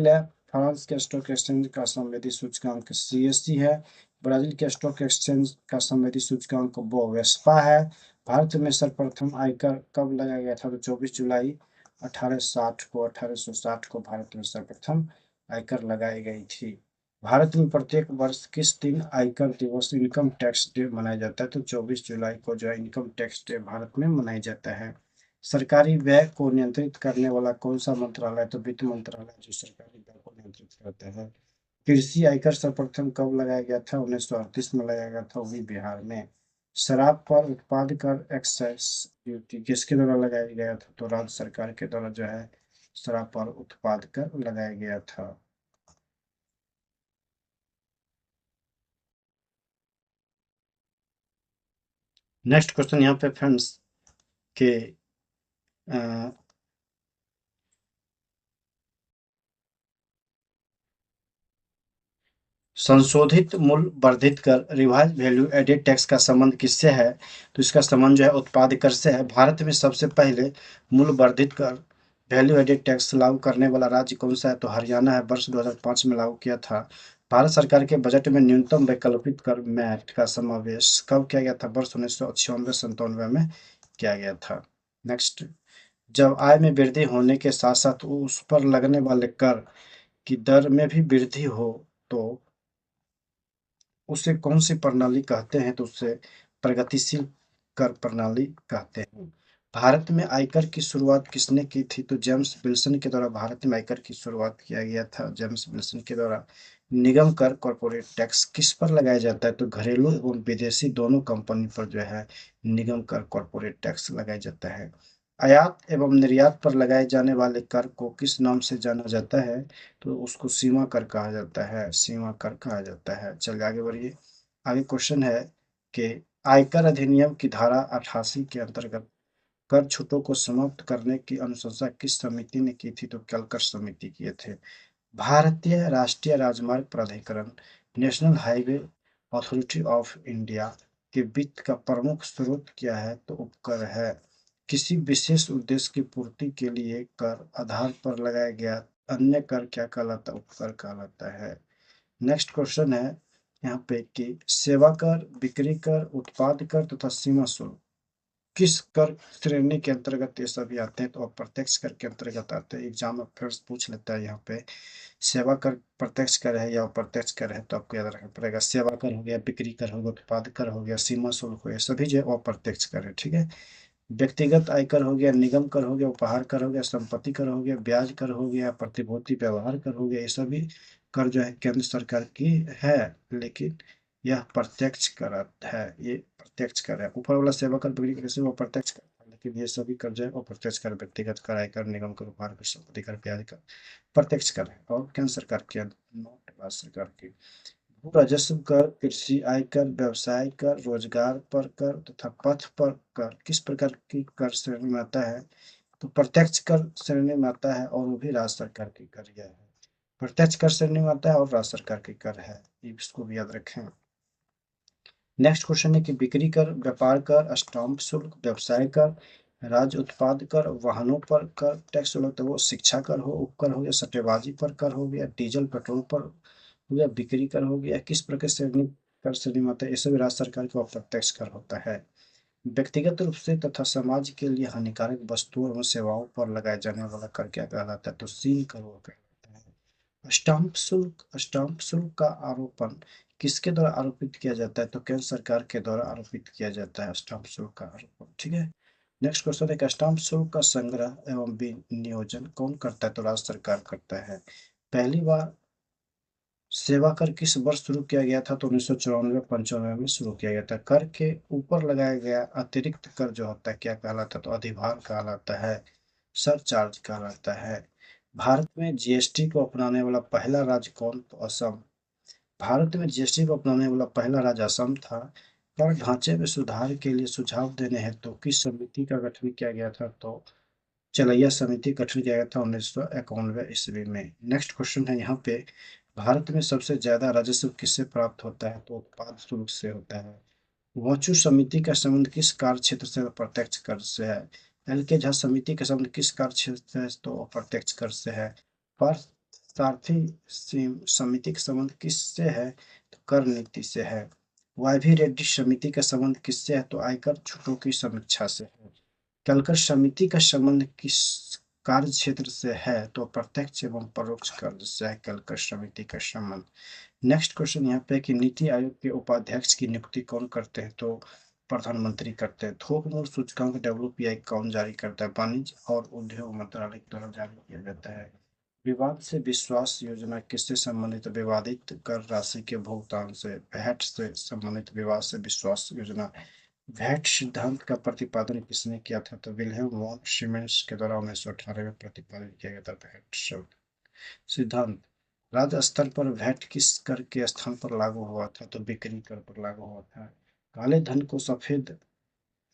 है। फ्रांस के स्टॉक एक्सचेंज का संवेदी सूचकांक सीएससी है। ब्राजील के स्टॉक एक्सचेंज का संवेदी सूचकांक बोवेस्पा है। भारत में सर्वप्रथम आयकर कब लगाया गया था? तो 24 जुलाई 1860 को भारत में सर्वप्रथम आयकर लगाई गई थी। भारत में प्रत्येक वर्ष किस दिन आयकर दिवस इनकम टैक्स डे मनाया जाता है? तो 24 जुलाई को जो है इनकम टैक्स डे भारत में मनाया जाता है। सरकारी व्यय को नियंत्रित करने वाला कौन सा मंत्रालय? तो वित्त मंत्रालय जो सरकारी व्यय को नियंत्रित करता है। कृषि आयकर सर्वप्रथम कब लगाया गया था? 1938 में लगाया गया था, वही बिहार में। शराब पर उत्पाद कर एक्साइज ड्यूटी किसके द्वारा लगाया गया था? तो राज्य सरकार के द्वारा जो है शराब पर उत्पाद कर लगाया गया था। नेक्स्ट क्वेश्चन यहाँ पे फ्रेंड्स के संशोधित मूल्य वर्धित कर रिवाइज वैल्यू एडेड टैक्स का संबंध किससे है? तो इसका संबंध जो है उत्पाद कर से है। भारत में सबसे पहले मूल्य वर्धित कर वैल्यू एडेड टैक्स लागू करने वाला राज्य कौन सा है? तो हरियाणा है। वर्ष 2005 में लागू किया था। भारत सरकार के बजट में न्यूनतम वैकल्पिक कर मैट का समावेश कब किया गया था? वर्ष 1996-97 में किया गया था। नेक्स्ट जब आय में वृद्धि होने के साथ साथ उस पर लगने वाले कर की दर में भी वृद्धि हो तो उसे कौन सी प्रणाली कहते हैं? तो उसे प्रगतिशील कर प्रणाली कहते हैं। भारत में आयकर की शुरुआत किसने की थी? तो जेम्स विल्सन के द्वारा भारत में आयकर की शुरुआत किया गया था, जेम्स विल्सन के द्वारा। निगम कर कॉर्पोरेट टैक्स किस पर लगाया जाता है? तो घरेलू एवं विदेशी दोनों कंपनी पर जो है निगम कर कॉर्पोरेट टैक्स लगाया जाता है। आयात एवं निर्यात पर लगाए जाने वाले कर को किस नाम से जाना जाता है? तो उसको सीमा कर कहा जाता है, सीमा कर कहा जाता है। चलिए आगे बढ़िए। आगे क्वेश्चन है कि आयकर अधिनियम की धारा 88 के अंतर्गत कर छूटों को समाप्त करने की अनुशंसा किस समिति ने की थी? तो कैलकर समिति किए थे। भारतीय राष्ट्रीय राजमार्ग प्राधिकरण national highway authority of India के वित्त का प्रमुख स्रोत क्या है? तो उपकर है। किसी विशेष उद्देश्य की पूर्ति के लिए कर आधार पर लगाया गया अन्य कर क्या कहलाता है? उपकर कहलाता है। नेक्स्ट क्वेश्चन है यहाँ पे कि सेवा कर, बिक्री कर, उत्पाद कर तथा सीमा शुल्क किस कर श्रेणी के अंतर्गत ये सभी आते हैं? तो अप्रत्यक्ष कर के अंतर्गत आते हैं। एग्जाम में फिर पूछ लेता है यहाँ पे, सेवा कर प्रत्यक्ष कर है या अप्रत्यक्ष कर है, तो आपको याद रखना पड़ेगा। सेवा कर हो गया, बिक्री कर हो गया, उत्पाद कर हो गया, सीमा शुल्क हो गया, सभी जो है अप्रत्यक्ष कर है। ठीक है। व्यक्तिगत आयकर हो गया, निगम कर हो गया, उपहार कर हो गया, संपत्ति कर हो गया, ब्याज कर हो गया, प्रतिभूति व्यवहार कर हो गया, ये सभी कर जो है केंद्र सरकार की है, लेकिन यह प्रत्यक्ष कर है। ये प्रत्यक्ष कर है। ऊपर वाला सेवा कर, बिक्री कर से वो प्रत्यक्ष कर है, लेकिन ये सभी कर जो है वो प्रत्यक्ष कर, व्यक्तिगत कर, आयकर, निगम कर, उपहार कर, संपत्ति कर, ब्याज कर प्रत्यक्ष कर है। और केंद्र सरकार की, नॉट भारत सरकार की। भू राजस्व कर, कृषि आयकर, व्यवसाय कर, रोजगार पर कर तथा पथ पर कर किस प्रकार की कर श्रेणी में आता है? तो प्रत्यक्ष कर श्रेणी में आता है, और वो भी राज्य सरकार की कर यह है। प्रत्यक्ष कर श्रेणी में आता है और राज्य सरकार की कर है, इसको भी याद रखें। नेक्स्ट क्वेश्चन है कि बिक्री कर, व्यापार कर, स्टाम्प शुल्क, व्यवसाय कर, राज्य उत्पाद कर, वाहनों पर कर टैक्स लगता है, वो शिक्षा कर हो, उपकर हो गया, सट्टेबाजी पर कर हो गया, डीजल पेट्रोल पर हो गया, बिक्री कर हो गया, किस प्रकार श्रेणी कर श्रेणी में आता है? ये सभी राज्य सरकार का अप्रत्यक्ष कर होता है। व्यक्तिगत रूप से तथा समाज के लिए हानिकारक वस्तुओं एवं सेवाओं पर लगाए जाने वाला कर क्या कहलाता है? तो सील कर वो कहलाता है। स्टाम्प शुल्क का आरोपण किसके द्वारा आरोपित किया जाता है? तो केंद्र सरकार के द्वारा आरोपित किया जाता है स्टाम्प शुल्क का आरोपण। ठीक है। नेक्स्ट क्वेश्चन है कि स्टाम्प शुल्क का संग्रह एवं विनियोजन कौन करता है? तो राज्य सरकार करता है। पहली बार सेवा कर किस वर्ष शुरू किया गया था? तो 1994-95 में शुरू किया गया था। कर के ऊपर लगाया गया अतिरिक्त कर जो होता है क्या कहलाता है? तो अधिभार कहलाता है, सरचार्ज कहलाता है। भारत में जीएसटी को अपनाने वाला पहला राज्य कौन? तो असम। भारत में जीएसटी को अपनाने वाला पहला राज्य असम था। कर ढांचे में सुधार के लिए सुझाव देने हेतु किस समिति का गठन किया गया था? तो चलैया समिति गठन किया गया था 1991 ईस्वी में। नेक्स्ट क्वेश्चन है यहाँ पे, भारत में सबसे ज्यादा राजस्व किससे प्राप्त होता है? तो उत्पाद शुल्क से होता है। वाचु समिति का संबंध किस कार्य क्षेत्र से? प्रत्यक्ष कर से है। एल के झा समिति का संबंध किस कार्य क्षेत्र से? तो अप्रत्यक्ष कर से है। पार्थ सारथी समिति का संबंध किससे है? तो कर नीति से है। वाई भी रेड्डी समिति का संबंध किससे है? तो आयकर छूटों की समीक्षा से है। कलकर समिति का संबंध किस कार्य क्षेत्र से है? तो प्रत्यक्ष एवं परोक्ष कर से है कलकर समिति का संबंध। नेक्स्ट क्वेश्चन यहाँ पे कि नीति आयोग के उपाध्यक्ष की नियुक्ति कौन करते हैं? तो प्रधानमंत्री करते हैं। थोक मूल्य सूचकांक WPI कौन जारी करता है? वाणिज्य और उद्योग मंत्रालय द्वारा जारी किया जाता है। विवाद से विश्वास योजना किससे संबंधित? विवादित कर राशि के भुगतान से, वैट से संबंधित विवाद से विश्वास योजना। वैट सिद्धांत का प्रतिपादन किसने किया था? तो विल्हेम वॉन सीमेंस के द्वारा 1918 में प्रतिपादित किया गया था वैट सिद्धांत। राज्य स्तर पर वैट किस कर के स्थान पर लागू हुआ था? तो बिक्री कर पर लागू हुआ था। काले धन को सफेद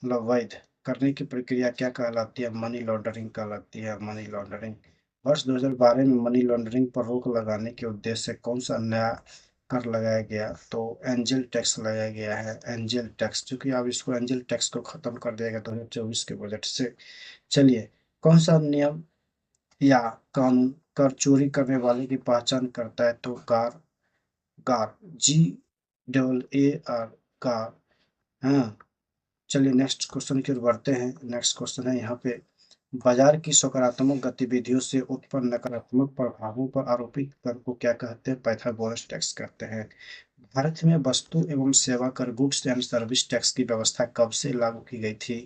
मतलब वैध करने की प्रक्रिया क्या कहलाती है? मनी लॉन्ड्रिंग कहलाती है, मनी लॉन्ड्रिंग। वर्ष 2012 में मनी लॉन्ड्रिंग पर रोक लगाने के उद्देश्य से कौन सा नया कर लगाया गया? तो एंजल टैक्स लगाया गया है, एंजल टैक्स, क्योंकि अब इसको एंजल टैक्स को खत्म कर दिया गया 2024 के बजट से। चलिए, कौन सा नियम या कानून कर चोरी करने वाले की पहचान करता है? तो गार, गार, GAAR, गार। हाँ। चलिए नेक्स्ट क्वेश्चन की ओर बढ़ते हैं। नेक्स्ट क्वेश्चन है यहाँ पे, बाजार की सकारात्मक गतिविधियों से उत्पन्न नकारात्मक प्रभावों पर आरोपित कर को क्या कहते हैं? पाइथागोरस टैक्स कहते हैं। भारत में वस्तु एवं सेवा कर, गुड्स एंड सर्विस टैक्स की व्यवस्था कब से लागू की गई थी?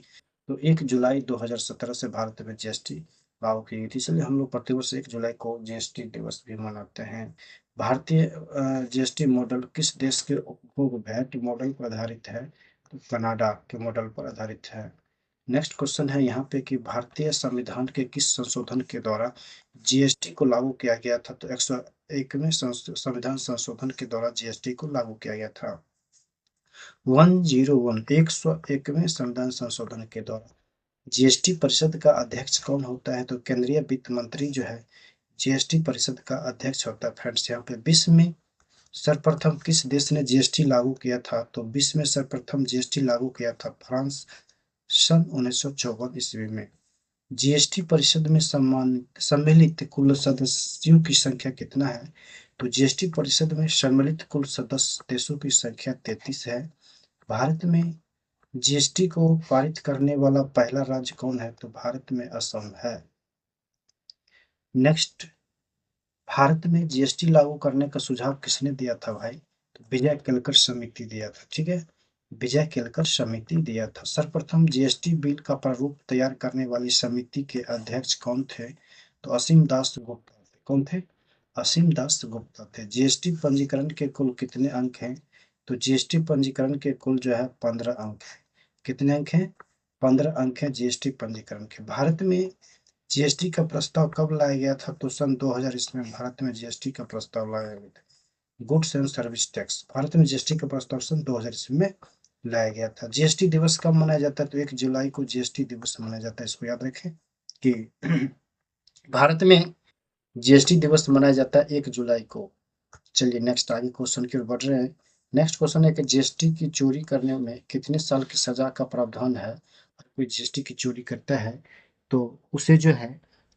तो 1 जुलाई 2017 से भारत में जीएसटी लागू की गई थी। इसलिए हम लोग प्रतिवर्ष 1 जुलाई को जीएसटी दिवस भी मनाते हैं। भारतीय जीएसटी मॉडल किस देश के उपभोग वैट मॉडल पर आधारित है? तो कनाडा के मॉडल पर आधारित है। नेक्स्ट क्वेश्चन है यहाँ पे कि भारतीय संविधान के किस संशोधन के द्वारा जीएसटी को लागू किया गया था? तो 101वें संविधान संशोधन के द्वारा जीएसटी को लागू किया गया था। 101वें संविधान संशोधन के द्वारा। जीएसटी परिषद का अध्यक्ष कौन होता है? तो केंद्रीय वित्त मंत्री जो है जीएसटी परिषद का अध्यक्ष होता है। फ्रेंड्स, यहाँ पे विश्व में सर्वप्रथम किस देश ने जीएसटी लागू किया था? तो विश्व में सर्वप्रथम जीएसटी लागू किया था फ्रांस, सन 1954 ईस्वी में। जीएसटी परिषद में सम्मिलित कुल सदस्यों की संख्या कितना है? तो जीएसटी परिषद में सम्मिलित कुल सदस्य देशों की संख्या 33 है। भारत में जीएसटी को पारित करने वाला पहला राज्य कौन है? तो भारत में असम है। नेक्स्ट, भारत में जीएसटी लागू करने का सुझाव किसने दिया था भाई? तो विजय केलकर समिति दिया था। ठीक है, विजय केलकर समिति दिया था। सर्वप्रथम जीएसटी बिल का प्रारूप तैयार करने वाली समिति के अध्यक्ष कौन थे? तो असीम दास गुप्ता थे। कौन थे? असीम दास गुप्ता थे। जीएसटी पंजीकरण के कुल कितने अंक हैं? तो जीएसटी पंजीकरण के कुल जो है 15 अंक है। कितने अंक हैं? 15 अंक हैं जीएसटी पंजीकरण के। भारत में जीएसटी का प्रस्ताव कब लाया गया था? तो सन 2000 ईस्वी में भारत में जीएसटी का प्रस्ताव लाया गया था। Goods and service tax, Bharat में जीएसटी का प्रस्ताव सन 2000 ईस्वी में लाया गया था। जीएसटी दिवस कब मनाया जाता है? तो 1 जुलाई को जीएसटी दिवस मनाया जाता है। इसको याद रखें कि भारत में जीएसटी दिवस मनाया जाता है 1 जुलाई को। चलिए नेक्स्ट आगे क्वेश्चन की ओर बढ़ रहे हैं। नेक्स्ट क्वेश्चन है कि जीएसटी की चोरी करने में कितने साल की सजा का प्रावधान है? अगर कोई जीएसटी की चोरी करता है तो उसे जो है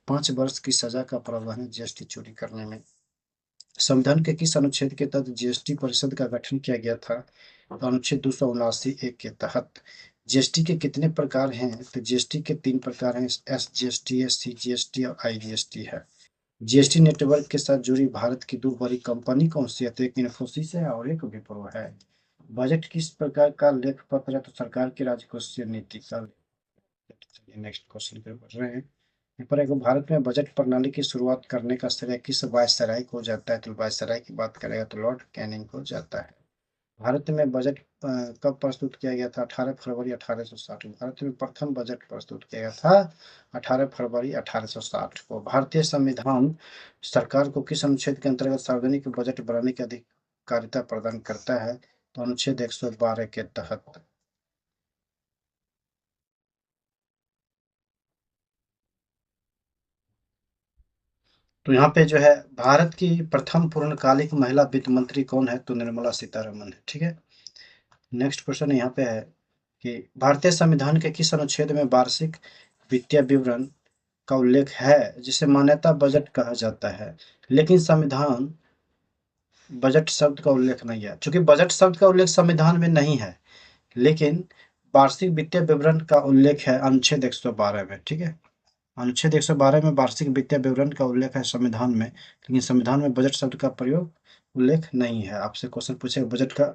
5 वर्ष की सजा का प्रावधान है जीएसटी चोरी करने में। संविधान के किस अनुच्छेद के तहत जीएसटी परिषद का गठन किया गया था? तो अनुच्छेद 279(1) के तहत। जीएसटी के कितने प्रकार हैं? तो जीएसटी के 3 प्रकार हैं, एसजीएसटी है, सीजीएसटी और आईजीएसटी है। जीएसटी नेटवर्क के साथ जुड़ी भारत की 2 बड़ी कंपनी कौन सी है? तो एक इन्फोसिस है और एक विप्रो है। बजट किस प्रकार का लेख पत्र है? तो सरकार की राजकोषीय नीति का। चलिए नेक्स्ट क्वेश्चन पर बढ़ रहे हैं। यहाँ पर एक, भारत में बजट प्रणाली की शुरुआत करने का श्रेय किस वायसराय को जाता है? तो वायसराय की बात करेगा तो लॉर्ड कैनिंग को जाता है। भारत में बजट कब प्रस्तुत किया गया था? 18 फरवरी 1860 में भारत में प्रथम बजट प्रस्तुत किया गया था 18 फरवरी 1860 को। भारतीय संविधान सरकार को किस अनुच्छेद के अंतर्गत सार्वजनिक बजट बनाने की अधिकारिता प्रदान करता है? तो अनुच्छेद 112 के तहत। तो यहाँ पे जो है भारत की प्रथम पूर्णकालिक महिला वित्त मंत्री कौन है? तो निर्मला सीतारमन है। ठीक है, नेक्स्ट क्वेश्चन यहाँ पे है कि भारतीय संविधान के किस अनुच्छेद में वार्षिक वित्तीय विवरण का उल्लेख है जिसे मान्यता बजट कहा जाता है? लेकिन संविधान बजट शब्द का उल्लेख नहीं है। चूंकि बजट शब्द का उल्लेख संविधान में नहीं है, लेकिन वार्षिक वित्तीय विवरण का उल्लेख है अनुच्छेद 112 में। ठीक है, अनुच्छेद 112 में वार्षिक वित्तीय विवरण का उल्लेख है संविधान में, लेकिन संविधान में बजट शब्द का प्रयोग उल्लेख नहीं है। आपसे क्वेश्चन पूछेगा बजट का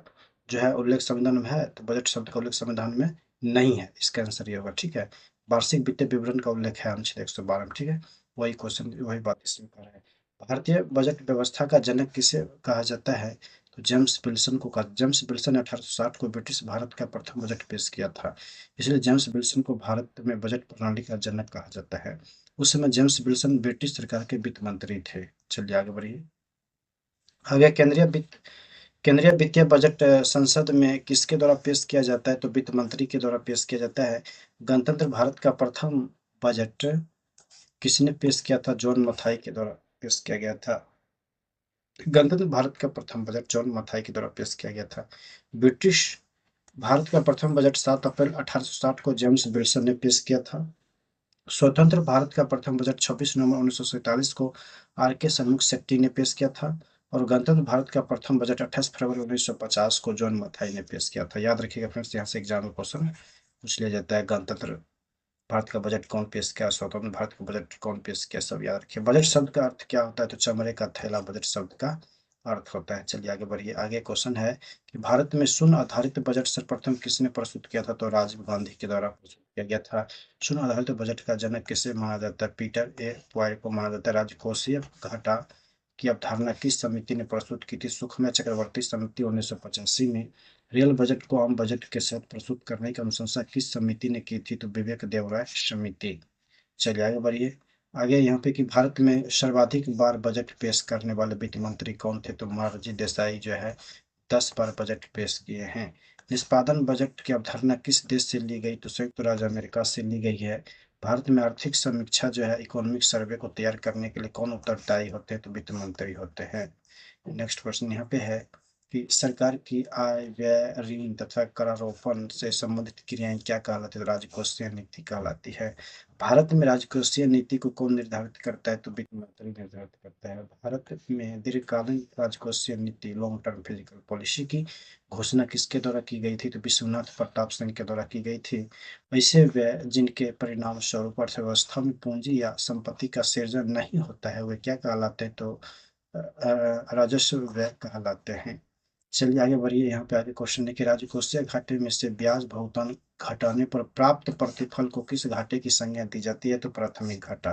जो है उल्लेख संविधान में है, तो बजट शब्द का उल्लेख संविधान में नहीं है। इसका आंसर ये होगा। ठीक है, वार्षिक वित्तीय विवरण का उल्लेख है अनुच्छेद 112 में। ठीक है, वही क्वेश्चन वही बात इसमें कर रहे हैं। भारतीय बजट व्यवस्था का जनक किसे कहा जाता है? तो जेम्स विल्सन को कहा। जेम्स विल्सन ने 1860 को ब्रिटिश भारत का प्रथम बजट पेश किया था, इसलिए जेम्स विल्सन को भारत में बजट प्रणाली का जनक कहा जाता है। उस समय जेम्स विल्सन ब्रिटिश सरकार के वित्त मंत्री थे। चलिए आगे बढ़िए। आगे केंद्रीय वित्तीय बजट संसद में किसके द्वारा पेश किया जाता है? तो वित्त मंत्री के द्वारा पेश किया जाता है। गणतंत्र भारत का प्रथम बजट किसने पेश किया था? जॉन मथाई के द्वारा पेश किया गया था। गणतंत्र भारत का प्रथम बजट जॉन मथाई के द्वारा पेश किया गया था। ब्रिटिश भारत का प्रथम बजट 7 अप्रैल 1860 को जेम्स विल्सन ने पेश किया था। स्वतंत्र भारत का प्रथम बजट 26 नवंबर 1947 को आर के सन्मुख शेट्टी ने पेश किया था। और गणतंत्र भारत का प्रथम बजट 28 फरवरी 1950 को जॉन मथाई ने पेश किया था। याद रखिएगा फ्रेंड्स, यहाँ से एग्जाम में क्वेश्चन पूछ लिया जाता है। गणतंत्र भारत का बजट कौन पेश किया, स्वतंत्र भारत का बजट कौन पेश किया, सब याद रखिए। बजट शब्द का अर्थ क्या होता है? तो चमड़े का थैला बजट शब्द का अर्थ होता है। चलिए आगे बढ़िए। आगे क्वेश्चन है कि भारत में शून्य आधारित बजट सर्वप्रथम किसने प्रस्तुत किया था? तो राजीव गांधी के द्वारा प्रस्तुत किया गया था। शून्य आधारित बजट का जनक किसे माना जाता है? पीटर ए पॉयल को माना जाता है। राजकोषीय घाटा की अवधारणा किस समिति ने प्रस्तुत की थी? सुखमय चक्रवर्ती समिति 1985 में। रियल बजट को आम बजट के साथ प्रस्तुत करने की अनुशंसा किस समिति ने की थी? तो विवेक देवराय समिति। चलिए आगे बढ़िए। आगे यहाँ पे कि भारत में सर्वाधिक बार बजट पेश करने वाले वित्त मंत्री कौन थे? तो मोरारजी देसाई जो है 10 बार बजट पेश किए हैं। निष्पादन बजट की अवधारणा किस देश से ली गई? तो संयुक्त राज्य अमेरिका से ली गई है। भारत में आर्थिक समीक्षा जो है इकोनॉमिक सर्वे को तैयार करने के लिए कौन उत्तरदायी होते हैं? तो वित्त मंत्री होते हैं। नेक्स्ट क्वेश्चन यहाँ पे है कि सरकार की आय, व्यय, ऋण तथा करारोपण से संबंधित क्रियाएं क्या कहलाती है? तो राजकोषीय नीति कहलाती है। भारत में राजकोषीय नीति को कौन निर्धारित करता है? तो वित्त मंत्री निर्धारित करता है। भारत में दीर्घकालीन राजकोषीय नीति लॉन्ग टर्म फिजिकल पॉलिसी की घोषणा किसके द्वारा की गई थी? तो विश्वनाथ प्रताप सिंह के द्वारा की गई थी। ऐसे व्यय जिनके परिणाम स्वरूप अर्थव्यवस्था में पूंजी या संपत्ति का सृजन नहीं होता है, वे क्या कहलाते हैं? तो राजस्व व्यय कहलाते हैं। चलिए आगे बढ़िए। यहाँ पे आगे क्वेश्चन है कि राजकोषीय घाटे में से ब्याज भुगतान घटाने पर प्राप्त प्रतिफल को किस घाटे की संज्ञा दी जाती है? तो प्राथमिक घाटा।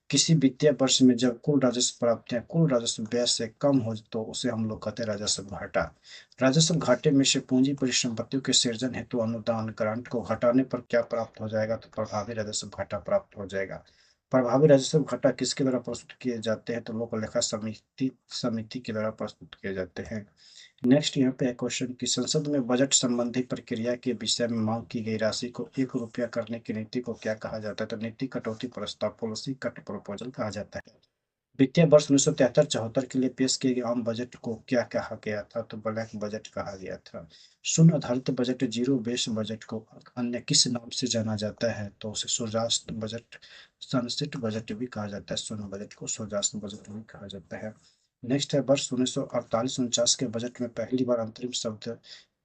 किसी वित्तीय वर्ष में जब कुल राजस्व प्राप्तियां कुल राजस्व व्यय से कम हो तो उसे हम लोग कहते हैं राजस्व घाटा। राजस्व घाटे में से पूंजी परिसंपत्तियों के सृजन हेतु अनुदान ग्रांट को घटाने पर क्या प्राप्त हो जाएगा? तो प्रभावी राजस्व घाटा प्राप्त हो जाएगा। प्रभावी राजस्व घाटा किसके द्वारा प्रस्तुत किए जाते हैं? तो लोक लेखा समिति समिति के द्वारा प्रस्तुत किए जाते हैं। नेक्स्ट यहाँ पे है क्वेश्चन कि संसद में बजट संबंधी प्रक्रिया के विषय में मांग की गई राशि को 1 रुपया करने की नीति को क्या कहा जाता है? तो नीति कटौती प्रस्ताव, पॉलिसी कट प्रपोजल कहा जाता है। वित्तीय वर्ष 1973-74 के लिए पेश किए गए आम बजट को क्या कहा गया था? तो ब्लैक बजट कहा गया था। शून्य आधारित बजट, जीरो बेस बजट को अन्य किस नाम से जाना जाता है? तो उसे सूर्यास्त बजट, सनसेट बजट भी कहा जाता है। शून्य बजट को सूर्यास्त बजट भी कहा जाता है। नेक्स्ट है वर्ष 1948-49 के बजट में पहली बार अंतरिम शब्द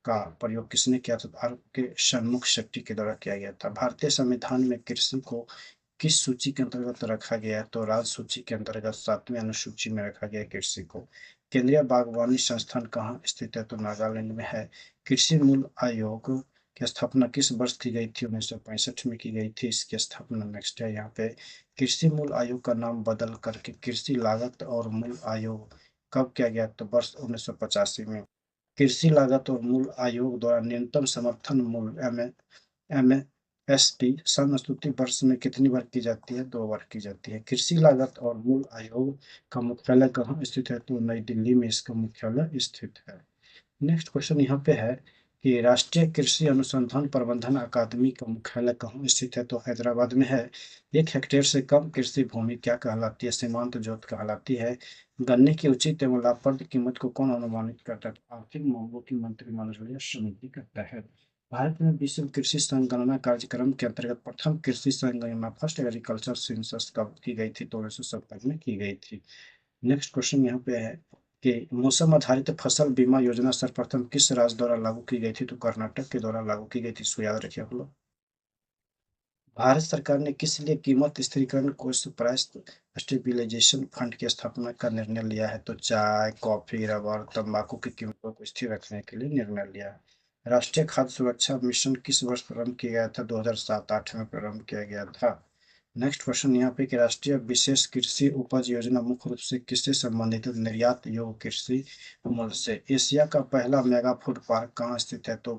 का प्रयोग किसने किया था? आर के षणमुख शेट्टी के द्वारा किया गया था। भारतीय संविधान में कृषि को किस सूची के अंतर्गत रखा गया है? तो राज सूची के अंतर्गत 7वीं अनुसूची में रखा गया है कृषि को। केंद्रीय बागवानी संस्थान कहाँ स्थित है? तो नागालैंड में है। कृषि मूल्य आयोग की स्थापना किस वर्ष की गई थी? 1965 में की गई थी इसकी स्थापना। नेक्स्ट है यहाँ पे कृषि मूल्य आयोग का नाम बदल करके कृषि लागत और मूल्य आयोग कब किया गया? तो वर्ष 1985 में। कृषि लागत और मूल्य आयोग द्वारा न्यूनतम समर्थन मूल्य एमएसपी सन वर्ष में कितनी बार की जाती है? 2 बार की जाती है। कृषि लागत और मूल्य आयोग का मुख्यालय कहाँ स्थित है? तो नई दिल्ली में इसका मुख्यालय स्थित है। नेक्स्ट क्वेश्चन यहाँ पे है कि राष्ट्रीय कृषि अनुसंधान प्रबंधन अकादमी का मुख्यालय कहाँ स्थित है? तो हैदराबाद में है। 1 हेक्टेयर से कम कृषि भूमि क्या कहलाती है? सीमांत जोत कहलाती है। गन्ने की उचित एवं लाभप्रद कीमत को कौन अनुमानित करता है? आर्थिक मामलों की मंत्रिमंडलीय समिति करता है। भारत में विश्व कृषि संगणना कार्यक्रम के अंतर्गत प्रथम कृषि संगणना फर्स्ट एग्रीकल्चर सेंसस कब की गई थी? तो 1970 में की गई थी। नेक्स्ट क्वेश्चन यहाँ पे है कि मौसम आधारित फसल बीमा योजना सर्वप्रथम किस राज्य द्वारा लागू की गई थी? तो कर्नाटक के द्वारा लागू की गई थी। इसको याद रखिए आप लोग। भारत सरकार ने किस लिए कीमत स्थिरीकरण कोष प्राइस स्टेबिलाईजेशन फंड की स्थापना का निर्णय लिया है? तो चाय, कॉफी, रबर, तंबाकू की कीमतों को स्थिर रखने के लिए निर्णय लिया है। राष्ट्रीय खाद्य सुरक्षा मिशन किस वर्ष प्रारंभ किया गया था? 2007-08 में प्रारंभ किया गया था। नेक्स्ट क्वेश्चन यहाँ पे कि राष्ट्रीय विशेष कृषि उपज योजना मुख्य रूप से किससे संबंधित है? निर्यात योग्य कृषि मूल्य से। एशिया का पहला मेगा फूड पार्क कहाँ स्थित है? तो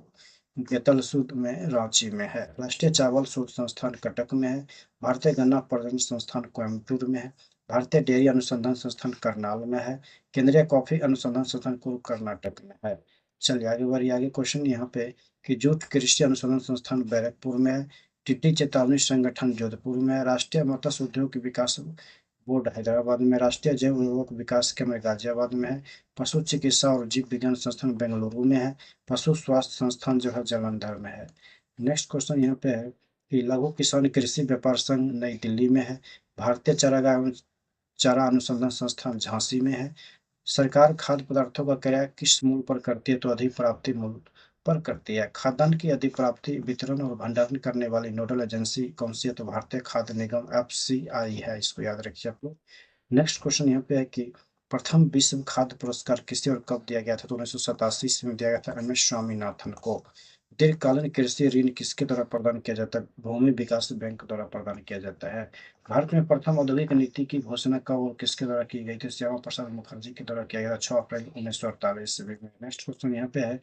गेतलसूद में, रांची में है। राष्ट्रीय चावल शोध संस्थान कटक में है। भारतीय गन्ना प्रजनन संस्थान कोयम्बटूर में है। भारतीय डेयरी अनुसंधान संस्थान करनाल में है। केंद्रीय कॉफी अनुसंधान संस्थान कर्नाटक में है। चलिए आगे बढ़िए। आगे क्वेश्चन यहाँ पे कि जूट कृषि अनुसंधान संस्थान बैरकपुर में है। टिड्डी चेतावनी संगठन जोधपुर में है। राष्ट्रीय मत्स्य उद्योग विकास बोर्ड हैदराबाद में। राष्ट्रीय जैव उर्वरक विकास केंद्र गाजियाबाद में है। पशु चिकित्सा और जीव विज्ञान संस्थान बेंगलुरु में है। पशु स्वास्थ्य संस्थान जो है जालंधर में है। नेक्स्ट क्वेश्चन यहाँ पे है कि लघु किसान कृषि व्यापार संघ नई दिल्ली में है। भारतीय चारागाह एवं चारा अनुसंधान संस्थान झांसी में है। सरकार खाद्य पदार्थों का क्रय किस मूल्य पर करती है? तो अधिप्राप्ति मूल्य पर करती है। खाद्यान्न की अधिप्राप्ति, वितरण और भंडारण करने वाली नोडल एजेंसी कौन सी है? तो भारतीय खाद्य निगम एफसीआई है। इसको याद रखिए आप लोग। नेक्स्ट क्वेश्चन यहाँ पे है कि प्रथम विश्व खाद्य पुरस्कार किसे और कब दिया गया था? तो 1987 ईस्वी में दिया गया था एम एस स्वामीनाथन को। दीर्घकालीन कृषि ऋण किसके द्वारा प्रदान किया जाता है? भूमि विकास बैंक द्वारा प्रदान किया जाता है। भारत में प्रथम औद्योगिक नीति की घोषणा कब और किसके द्वारा की गई थी? श्यामा प्रसाद मुखर्जी के द्वारा किया गया था 6 अप्रैल 1948 ईस्वी में। नेक्स्ट क्वेश्चन यहाँ पे है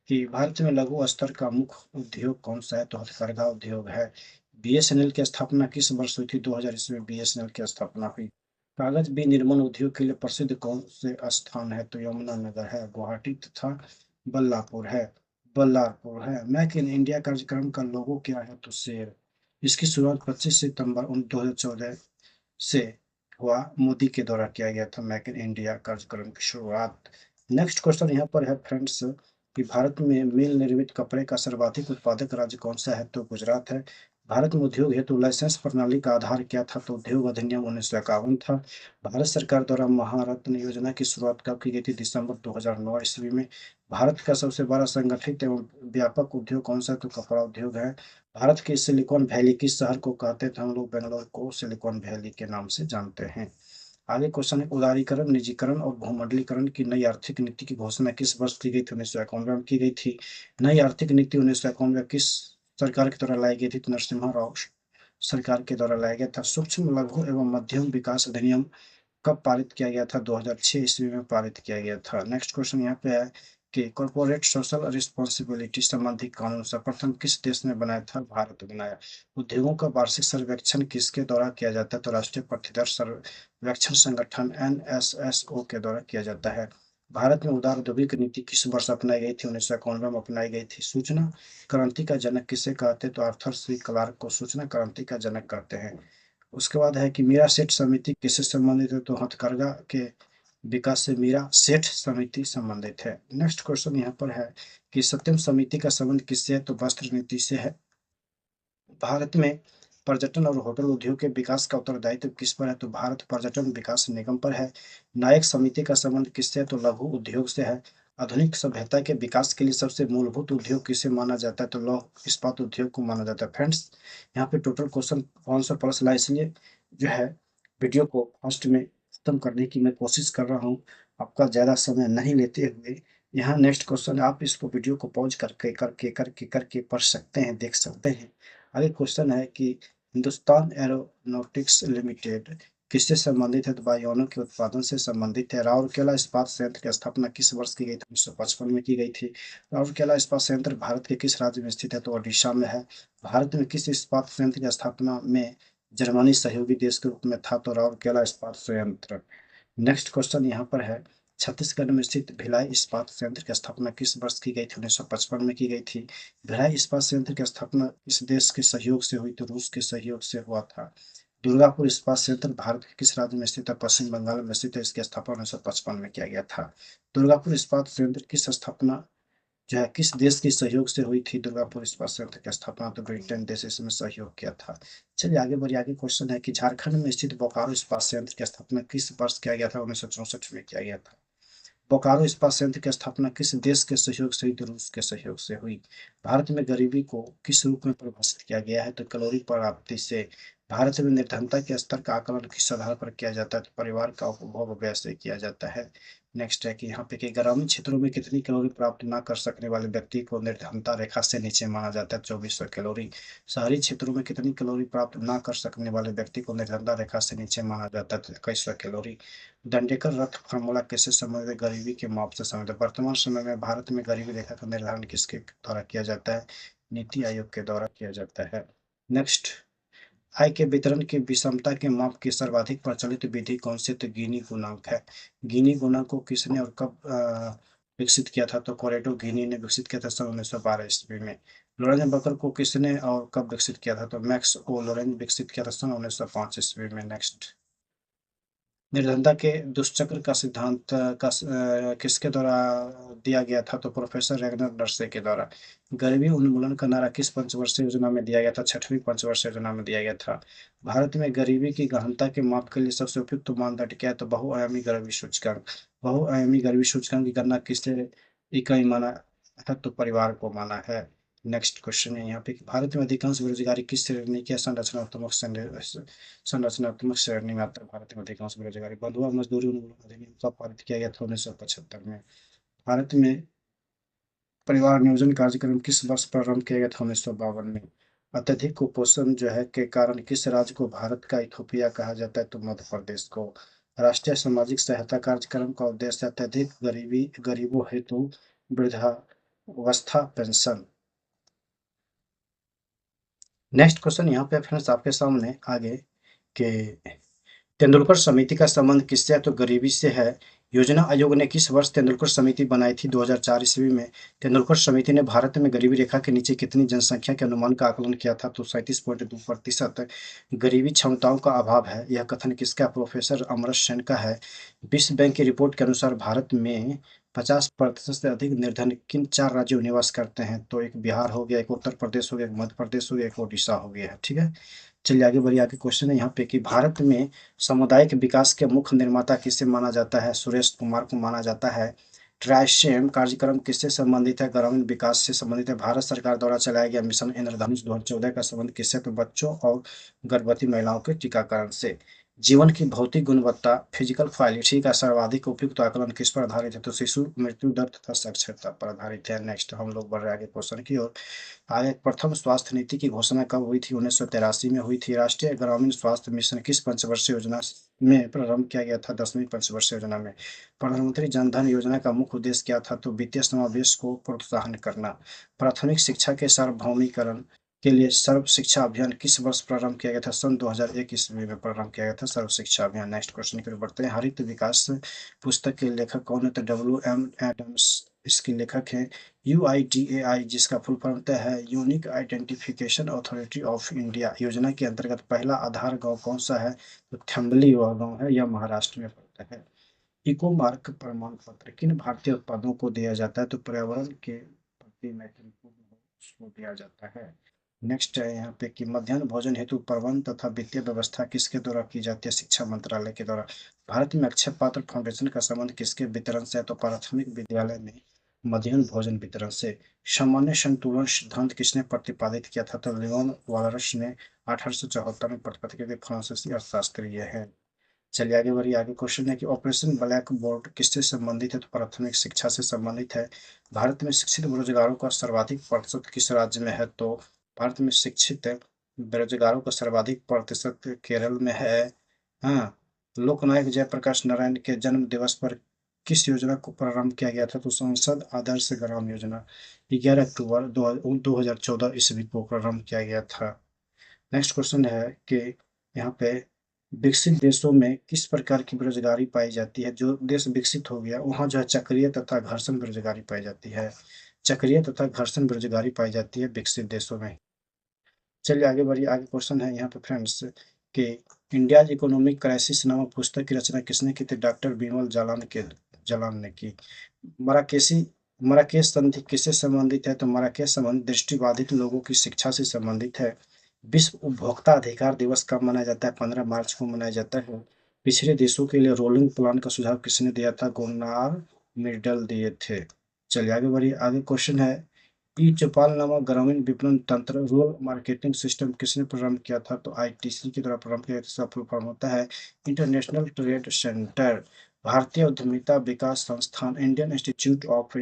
कि भारत में लघु स्तर का मुख्य उद्योग कौन सा है? तो हथकरघा उद्योग है। बीएसएनएल की स्थापना किस वर्ष हुई थी? 2000 ईस्वी में बीएसएनएल की स्थापना हुई। कागज विनिर्माण उद्योग के लिए प्रसिद्ध कौन से स्थान है? तो यमुनानगर है। गुवाहाटी तथा बल्लापुर है। बल्लारपुर है। मेक इन इंडिया कार्यक्रम का लोगो क्या है? तो शेर। इसकी शुरुआत 25 सितंबर 2014 से हुआ। मोदी के द्वारा किया गया था मेक इन इंडिया कार्यक्रम की शुरुआत। नेक्स्ट क्वेश्चन यहाँ पर है फ्रेंड्स कि भारत में मिल निर्मित कपड़े का सर्वाधिक उत्पादक राज्य कौन सा है? तो गुजरात है। भारत में उद्योग हेतु लाइसेंस प्रणाली का आधार क्या था? तो उद्योग अधिनियम 1951 था। भारत सरकार द्वारा महारत्न योजना की शुरुआत कब की गई थी? दिसंबर 2009 ईस्वी में। भारत का सबसे बड़ा संगठित एवं व्यापक उद्योग कौन सा है? तो कपड़ा उद्योग है। भारत के सिलिकॉन वैली किस शहर को कहते थे? हम लोग बेंगलोर को सिलिकॉन वैली के नाम से जानते हैं। आगे क्वेश्चन है उदारीकरण, निजीकरण और भूमंडलीकरण की नई आर्थिक नीति की घोषणा किस वर्ष की गई थी? 1991 में की गई थी। नई आर्थिक नीति 1991 में किस सरकार के द्वारा लाई गई थी? तो नरसिम्हा राव सरकार के द्वारा लाया गया था। सूक्ष्म लघु एवं मध्यम विकास अधिनियम कब पारित किया गया था? 2006 ईस्वी में पारित किया गया था। नेक्स्ट क्वेश्चन यहाँ पे है कि कॉर्पोरेट सोशल रिस्पॉन्सिबिलिटी संबंधी कानून सर्वप्रथम किस देश ने बनाया था? भारत बनाया। उद्योगों का वार्षिक सर्वेक्षण किसके द्वारा किया जाता है? तो राष्ट्रीय पट्टीदार सर्वेक्षण संगठन NSSO के द्वारा किया जाता है। भारत में उदार औद्योगिक नीति किस वर्ष अपनाई गई थी? 1991 में अपनाई गई थी। सूचना क्रांति का जनक किसे कहते हैं? तो आर्थर सी क्लार्क को सूचना क्रांति का जनक कहते हैं। उसके बाद है कि मीरा सेठ समिति किससे संबंधित है? तो हथकरघा के विकास से मीरा सेठ समिति संबंधित है। नेक्स्ट क्वेश्चन यहाँ पर है कि सत्यम समिति का संबंध किससे है? तो वस्त्र नीति से है। भारत में पर्यटन और होटल उद्योग के विकास का उत्तरदायित्व किस पर है? तो भारत पर्यटन विकास निगम पर है। नायक समिति का संबंध किससे है? तो लघु उद्योग से है। आधुनिक सभ्यता के विकास के लिए सबसे मूलभूत उद्योग किसे माना जाता है? तो लौह इस्पात उद्योग को माना जाता है। फ्रेंड्स, यहाँ पे टोटल क्वेश्चन 500 प्लस ला, इसलिए जो है वीडियो को फर्स्ट में खत्म करने की मैं कोशिश कर रहा हूँ, आपका ज़्यादा समय नहीं लेते हुए। यहाँ नेक्स्ट क्वेश्चन आप इसको वीडियो को पॉज करके पढ़ सकते हैं, देख सकते हैं। आगे क्वेश्चन है कि हिंदुस्तान एरोनॉटिक्स लिमिटेड किससे संबंधित है? तो वायुयानों के उत्पादन से संबंधित है। राउरकेला इस्पात संयंत्र की स्थापना किस वर्ष की गई थी? 1955 में की गई थी। राउरकेला इस्पात संयंत्र भारत के किस राज्य में स्थित है? तो ओडिशा में है। भारत में किस इस्पात संयंत्र की स्थापना में जर्मनी सहयोगी देश के रूप में था? तो राउरकेला इस्पात संयंत्र। नेक्स्ट क्वेश्चन यहाँ पर है छत्तीसगढ़ में स्थित भिलाई इस्पात संयंत्र की स्थापना किस वर्ष की गई थी? 1955 में की गई थी। भिलाई इस्पात संयंत्र की स्थापना किस देश के सहयोग से हुई? तो रूस के सहयोग से हुआ था। दुर्गापुर इस्पात संयंत्र भारत के किस राज्य में स्थित है? पश्चिम बंगाल में स्थित है। इसकी स्थापना 1955 में किया गया था। दुर्गापुर इस्पात संयंत्र की स्थापना जो है किस देश के सहयोग से हुई थी? दुर्गापुर इस्पात संयंत्र की स्थापना तो ब्रिटेन देश इसमें सहयोग किया था। चलिए आगे बढ़िए। आगे क्वेश्चन है कि झारखंड में स्थित बोकारो इस्पात संयंत्र की स्थापना किस वर्ष किया गया था? 1964 में किया गया था। बोकारो इस्पात संयंत्र की स्थापना किस देश के सहयोग से हुई? तो रूस के सहयोग से हुई। भारत में गरीबी को किस रूप में परिभाषित किया गया है? तो कैलोरी प्राप्ति से। भारत में निर्धनता के स्तर का आकलन किस आधार पर किया जाता है? तो परिवार का उपभोग व्यय से किया जाता है। नेक्स्ट है कि यहाँ पे कि ग्रामीण क्षेत्रों में कितनी कैलोरी प्राप्त ना कर सकने वाले व्यक्ति को निर्धनता रेखा से नीचे माना जाता है? 2400 कैलोरी। शहरी क्षेत्रों में कितनी कैलोरी प्राप्त ना कर सकने वाले व्यक्ति को निर्धनता रेखा से नीचे माना जाता है? तो 2100 कैलोरी। दंडेकर रथ फार्मूला कैसे संबंधित है? गरीबी के माप से संबंधित है। वर्तमान समय में भारत में गरीबी रेखा का निर्धारण किसके द्वारा किया जाता है? नीति आयोग के द्वारा किया जाता है। नेक्स्ट, आय के वितरण की विषमता के माप की सर्वाधिक प्रचलित विधि कौन सी? तो गिनी गुणांक है। गिनी गुणांक को किसने और कब विकसित किया था? तो कोरेटो गिनी ने विकसित किया था सन 1912 ईस्वी में। लॉरेंज बकर को किसने और कब विकसित किया था? तो मैक्स ओ लॉरेंज विकसित किया था सन 1905 ईस्वी में। नेक्स्ट, निर्धनता के दुष्चक्र का सिद्धांत किसके द्वारा दिया गया था? तो प्रोफेसर रेगनर नर्से के द्वारा। गरीबी उन्मूलन का नारा किस पंचवर्षीय योजना में दिया गया था? छठवीं पंचवर्षीय योजना में दिया गया था। भारत में गरीबी की गहनता के माप के लिए सबसे उपयुक्त मानदंड क्या है? तो बहुआयामी गरीबी सूचकांक। बहुआयामी गरीबी सूचकांक की गणना किससे इकाई माना है? तो परिवार को माना है। नेक्स्ट क्वेश्चन है यहाँ पे कि भारत में अधिकांश बेरोजगारी किस श्रेणी की संरचनात्मक श्रेणी में आता है? भारत में अधिकांश बेरोजगारी। बंधुआ मजदूरी उन्मूलन अधिनियम कब पारित किया गया था? 1975 में। भारत में परिवार नियोजन कार्यक्रम किस वर्ष प्रारंभ किया गया था? 1952 में। अत्यधिक कुपोषण जो है के कारण किस राज्य को भारत का इथोपिया कहा जाता है? तो मध्य प्रदेश को। राष्ट्रीय सामाजिक सहायता कार्यक्रम का उद्देश्य अत्यधिक गरीबों हेतु वृद्धावस्था पेंशन। नेक्स्ट क्वेश्चन यहाँ पे फ्रेंड्स आपके सामने आगे के तेंदुलकर समिति का संबंध किससे है? तो गरीबी से है। योजना आयोग ने किस वर्ष तेंदुलकर समिति बनाई थी? 2004 ईस्वी में। तेंदुलकर समिति ने भारत में गरीबी रेखा के नीचे कितनी जनसंख्या के अनुमान का आकलन किया था? तो 37.2%। गरीबी क्षमताओं का अभाव है, यह कथन किसका? प्रोफेसर अमर्त्य सेन का है। विश्व बैंक की रिपोर्ट के अनुसार भारत में 50% से अधिक निर्धन किन 4 राज्यों में निवास करते हैं? तो एक बिहार हो गया, एक उत्तर प्रदेश हो गया, एक मध्य प्रदेश हो गया, एक ओडिशा हो गया। ठीक है? चलिए आगे बढ़िए। आगे क्वेश्चन है यहाँ पे कि भारत में सामुदायिक विकास के मुख्य निर्माता किसे माना जाता है? सुरेश कुमार को माना जाता है। ट्राइशेम कार्यक्रम किससे संबंधित है? ग्रामीण विकास से संबंधित है। भारत सरकार द्वारा चलाया गया मिशन इंद्रधनुष 2014 का संबंध किससे? तो बच्चों और गर्भवती महिलाओं के टीकाकरण से। जीवन की भौतिक गुणवत्ता फिजिकल क्वालिटी का सर्वाधिक उपयुक्त आकलन किस पर आधारित है? तो शिशु मृत्यु दर तथा साक्षरता पर आधारित है। नेक्स्ट हम लोग बढ़ रहे आगे क्वेश्चन की ओर। आगे प्रथम स्वास्थ्य नीति की घोषणा कब हुई थी? 1983 में हुई थी। राष्ट्रीय ग्रामीण स्वास्थ्य मिशन किस पंचवर्षीय योजना में प्रारंभ किया गया था? 10वीं पंचवर्षीय योजना में। प्रधानमंत्री जन धन योजना का मुख्य उद्देश्य क्या था? तो वित्तीय समावेश को प्रोत्साहन करना। प्राथमिक शिक्षा के सार्वभौमिकरण के लिए सर्व शिक्षा अभियान किस वर्ष प्रारंभ किया गया था? सन 2001 ईस्वी में प्रारंभ किया गया था सर्व शिक्षा अभियान। नेक्स्ट क्वेश्चन की ओर बढ़ते हैं। हरित विकास पुस्तक के लेखक कौन है? तो WM एडम्स इसके लेखक हैं। UIDAI जिसका फुल फॉर्म है unique identification authority of India योजना के अंतर्गत पहला आधार गांव कौन सा है? तो थेम्बली वह गांव है, यह महाराष्ट्र में पड़ता है। इको मार्क प्रमाण पत्र किन भारतीय उत्पादों को दिया जाता है? तो पर्यावरण के प्रति मैत्रीपूर्ण हो उसको दिया जाता है। नेक्स्ट है यहाँ पे कि मध्याह्न भोजन हेतु प्रबंध तथा वित्तीय व्यवस्था किसके द्वारा की जाती है? शिक्षा मंत्रालय के द्वारा। भारत में अक्षय पात्र फाउंडेशन का संबंध किसके वितरण से है? तो प्राथमिक विद्यालय में मध्याह्न भोजन वितरण से। सामान्य संतुलन सिद्धांत किसने प्रतिपादित किया था? तो लियोन वॉलरस ने 1874 में प्रतिपादित किया। फ्रांसीसी अर्थशास्त्री है। चलिए आगे बढ़िए। आगे क्वेश्चन है कि ऑपरेशन ब्लैक बोर्ड किससे संबंधित है? तो प्राथमिक शिक्षा से संबंधित है। भारत में शिक्षित बेरोजगारों का सर्वाधिक प्रतिशत किस राज्य में है? तो भारत में शिक्षित बेरोजगारों का सर्वाधिक प्रतिशत केरल में है। हाँ। लोकनायक जयप्रकाश नारायण के जन्म दिवस पर किस योजना को प्रारंभ किया गया था? तो संसद आदर्श ग्राम योजना 11 अक्टूबर 2014 ईस्वी को प्रारंभ किया गया था। नेक्स्ट क्वेश्चन है कि यहाँ पे विकसित देशों में किस प्रकार की बेरोजगारी पाई जाती है? जो देश विकसित हो गया वहाँ जो है चक्रीय तथा घर्षण बेरोजगारी पाई जाती है। चक्रीय तथा घर्षण बेरोजगारी पाई जाती है विकसित देशों में। चलिए आगे बढ़िए। आगे क्वेश्चन है यहाँ पे फ्रेंड्स कि इंडिया इकोनॉमिक क्राइसिस नामक पुस्तक की रचना किसने की थी? डॉक्टर बिमल जालान ने की। मराकेशी मराकेश संधि किससे संबंधित है? तो मराकेश संबंध दृष्टिबाधित लोगों की शिक्षा से संबंधित है। विश्व उपभोक्ता अधिकार दिवस कब मनाया जाता है? 15 मार्च को मनाया जाता है। पिछड़े देशों के लिए रोलिंग प्लान का सुझाव किसने दिया था? गुरनार मिडल दिए थे। चलिए आगे बढ़िए। आगे क्वेश्चन है ई चौपाल नामक ग्रामीण विपणन तंत्र रूरल मार्केटिंग सिस्टम किसने प्रारंभ किया था? तो ITC के द्वारा प्रारंभ किया गया। इसका फुल फॉर्म होता है इंटरनेशनल ट्रेड सेंटर। भारतीय उद्यमिता विकास संस्थान Indian institute of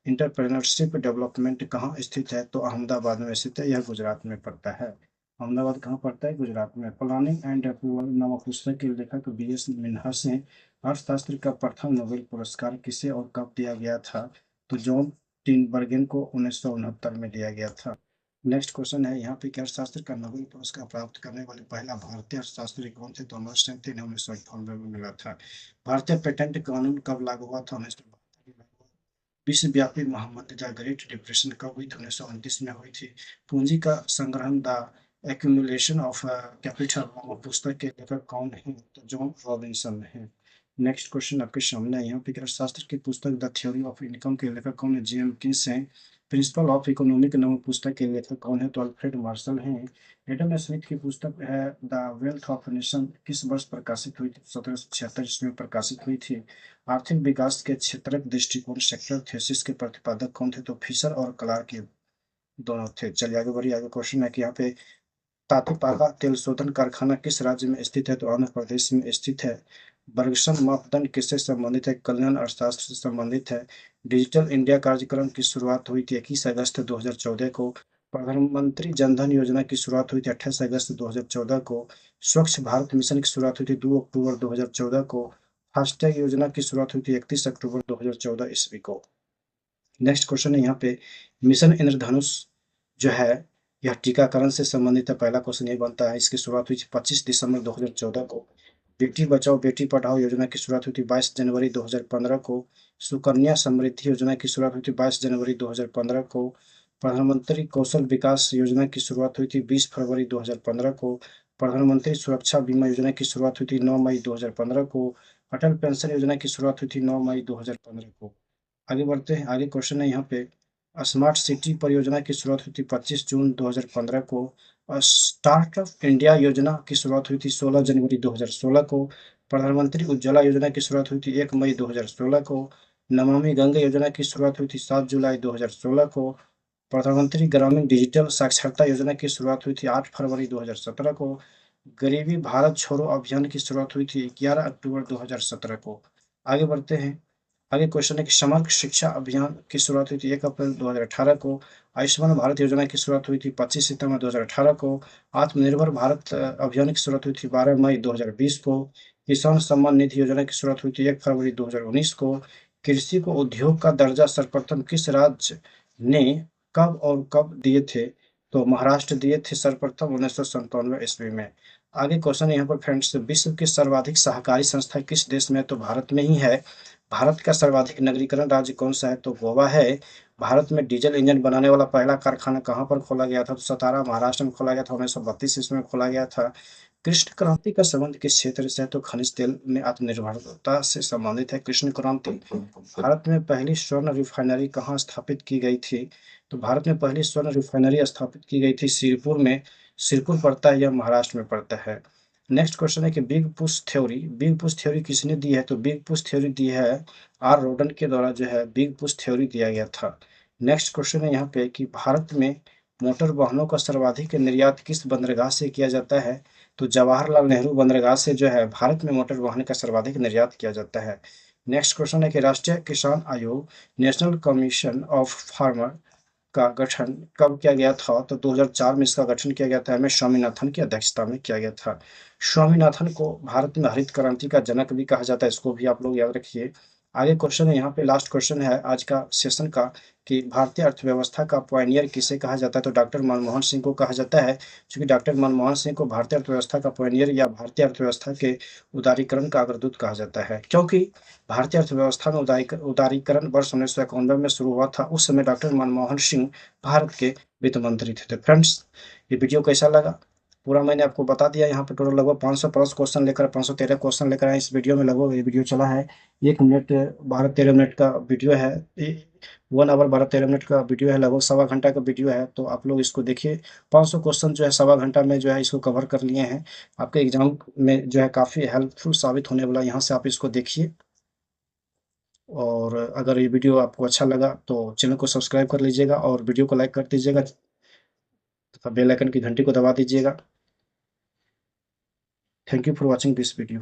entrepreneurship development कहाँ स्थित है? तो अहमदाबाद में स्थित है, यह गुजरात में पड़ता है। अहमदाबाद कहाँ पड़ता है? गुजरात में। प्लानिंग एंड अप्रूवल नामक पुस्तक के लेखक BS मिन्हास हैं। अर्थशास्त्र का प्रथम नोबेल पुरस्कार किसे और कब दिया गया था? तो जॉन टिनबर्गेन को 1969 में दिया गया था। नेक्स्ट क्वेश्चन है यहाँ पे कि अर्थशास्त्र का नोबेल पुरस्कार प्राप्त करने वाले पहला भारतीय अर्थशास्त्री कौन थे? तो अमर्त्य सेन थे, 1998 में मिला था। भारतीय पेटेंट कानून कब लागू हुआ था? 1972 में लागू हुआ। विश्वव्यापी महामंदी द ग्रेट डिप्रेशन कब हुई थी? 1929 में हुई थी। पूंजी का संग्रहण द एक्यूमुलेशन ऑफ कैपिटल पुस्तक के लेखक कौन है? तो जॉन रॉबिन्सन है। नेक्स्ट क्वेश्चन आपके सामने है यहाँ पे कि अर्थशास्त्र की पुस्तक द थ्योरी ऑफ इनकम के लेखक कौन है? JM किस हैं। प्रिंसिपल ऑफ इकोनॉमिक नामक पुस्तक के लेखक कौन है? तो अल्फ्रेड मार्शल हैं। एडम स्मिथ की पुस्तक है द वेल्थ ऑफ नेशन किस वर्ष प्रकाशित हुई थी? 1776 ईस्वी में प्रकाशित हुई थी। आर्थिक विकास के क्षेत्रक दृष्टिकोण सेक्टर थ्योसिस के प्रतिपादक कौन थे? तो फिशर और क्लार्क के दोनों थे। चलिए आगे बढ़िए। आगे क्वेश्चन है कि यहाँ पे तातीपाका तेल शोधन कारखाना किस राज्य में स्थित है? तो आंध्र प्रदेश में स्थित है। बर्गसन मापदंड किससे संबंधित है? कल्याण अर्थशास्त्र से संबंधित है। डिजिटल इंडिया कार्यक्रम की शुरुआत हुई थी 21 अगस्त 2014 को। प्रधानमंत्री जनधन योजना की शुरुआत हुई थी 28 अगस्त 2014 को। स्वच्छ भारत मिशन की शुरुआत हुई थी 2 अक्टूबर 2014 को। फास्टैग योजना की शुरुआत हुई थी 31 अक्टूबर 2014 ईस्वी को। नेक्स्ट क्वेश्चन है यहाँ पे मिशन इंद्रधनुष जो है यह टीकाकरण से संबंधित है। पहला क्वेश्चन ये बनता है। इसकी शुरुआत हुई थी 25 दिसंबर 2014 को। बेटी बचाओ बेटी पढ़ाओ योजना की शुरुआत हुई थी 22 जनवरी 2015 को। सुकन्या समृद्धि योजना की शुरुआत हुई थी 22 जनवरी 2015 को। प्रधानमंत्री कौशल विकास योजना की शुरुआत हुई थी 20 फरवरी 2015 को। प्रधानमंत्री सुरक्षा बीमा योजना की शुरुआत हुई थी 9 मई 2015 को। अटल पेंशन योजना की शुरुआत हुई थी 9 मई 2015 को। आगे बढ़ते हैं, आगे क्वेश्चन है यहाँ पे, स्मार्ट सिटी परियोजना की शुरुआत हुई थी 25 जून 2015 को। और स्टार्टअप इंडिया योजना की शुरुआत हुई थी 16 जनवरी 2016 को। प्रधानमंत्री उज्ज्वला योजना की शुरुआत हुई थी 1 मई 2016 को। नमामि गंगे योजना की शुरुआत हुई थी 7 जुलाई 2016 को। प्रधानमंत्री ग्रामीण डिजिटल साक्षरता योजना की शुरुआत हुई थी 8 फरवरी 2017 को। गरीबी भारत छोड़ो अभियान की शुरुआत हुई थी 11 अक्टूबर 2017 को। आगे बढ़ते हैं, आगे क्वेश्चन है कि समग्र शिक्षा अभियान की शुरुआत हुई थी 1 अप्रैल 2018 को। आयुष्मान भारत योजना की शुरुआत हुई थी 25 सितंबर 2018 को। आत्मनिर्भर भारत अभियान की शुरुआत हुई थी 12 मई 2020 को। किसान सम्मान निधि योजना की शुरुआत हुई थी 1 फरवरी 2019 को। कृषि को उद्योग का दर्जा सर्वप्रथम किस राज्य ने कब और कब दिए थे? तो महाराष्ट्र दिए थे सर्वप्रथम 1997 ईस्वी में। आगे क्वेश्चन यहाँ पर फ्रेंड्स, विश्व की सर्वाधिक सहकारी संस्था किस देश में है? तो भारत में ही है। भारत का सर्वाधिक नगरीकरण राज्य कौन सा है? तो गोवा है। भारत में डीजल इंजन बनाने वाला पहला कारखाना कहाँ पर खोला गया था? तो सतारा महाराष्ट्र में खोला गया था, 1932 ईस्वी में खोला गया था। कृष्ण क्रांति का संबंध किस क्षेत्र से है? तो खनिज तेल में आत्मनिर्भरता से संबंधित है कृष्ण क्रांति। भारत में पहली स्वर्ण रिफाइनरी कहाँ स्थापित की गई थी? तो भारत में पहली स्वर्ण रिफाइनरी स्थापित की गई थी सिरपुर में। सिरपुर पड़ता है, यह महाराष्ट्र में पड़ता है। नेक्स्ट क्वेश्चन है कि big push theory, big push theory किसने दी है? तो बिग पुश थ्योरी दी है आर रोडन के द्वारा जो है बिग पुश थ्योरी दिया गया था। नेक्स्ट क्वेश्चन है यहाँ पे कि भारत में मोटर वाहनों का सर्वाधिक निर्यात किस बंदरगाह से किया जाता है? तो जवाहरलाल नेहरू बंदरगाह से जो है भारत में मोटर वाहन का सर्वाधिक निर्यात किया जाता है। नेक्स्ट क्वेश्चन है कि राष्ट्रीय किसान आयोग, नेशनल कमीशन ऑफ फार्मर का गठन कब किया गया था? तो 2004 में इसका गठन किया गया था, एम एस स्वामीनाथन की अध्यक्षता में किया गया था। स्वामीनाथन को भारत में हरित क्रांति का जनक भी कहा जाता है, इसको भी आप लोग याद रखिए। आगे क्वेश्चन है यहाँ पे, लास्ट क्वेश्चन है आज का सेशन का, कि भारतीय अर्थव्यवस्था का पायनियर किसे कहा जाता है? तो डॉक्टर मनमोहन सिंह को कहा जाता है, क्योंकि डॉक्टर मनमोहन सिंह को भारतीय अर्थव्यवस्था का पायनियर या भारतीय अर्थव्यवस्था के उदारीकरण का अग्रदूत कहा जाता है, क्योंकि भारतीय अर्थव्यवस्था में उदारीकरण वर्ष 1991 में शुरू हुआ था। उस समय डॉक्टर मनमोहन सिंह भारत के वित्त मंत्री थे। तो फ्रेंड्स, ये वीडियो कैसा लगा? पूरा मैंने आपको बता दिया। यहाँ पे टोटल लगभग 500 प्लस क्वेश्चन लेकर 513 क्वेश्चन लेकर आए इस वीडियो में। लगभग ये वीडियो चला है 1 मिनट 12-13 मिनट का वीडियो है। 1 आवर 12-13 मिनट का वीडियो है, लगभग सवा घंटा का वीडियो है। तो आप लोग इसको देखिए, 500 क्वेश्चन जो है सवा घंटा में जो है इसको कवर कर लिए हैं। आपके एग्जाम में जो है काफ़ी हेल्पफुल साबित होने वाला है। यहाँ से आप इसको देखिए, और अगर ये वीडियो आपको अच्छा लगा तो चैनल को सब्सक्राइब कर लीजिएगा और वीडियो को लाइक कर दीजिएगा तथा बेल आइकन की घंटी को दबा दीजिएगा। Thank you for watching this video.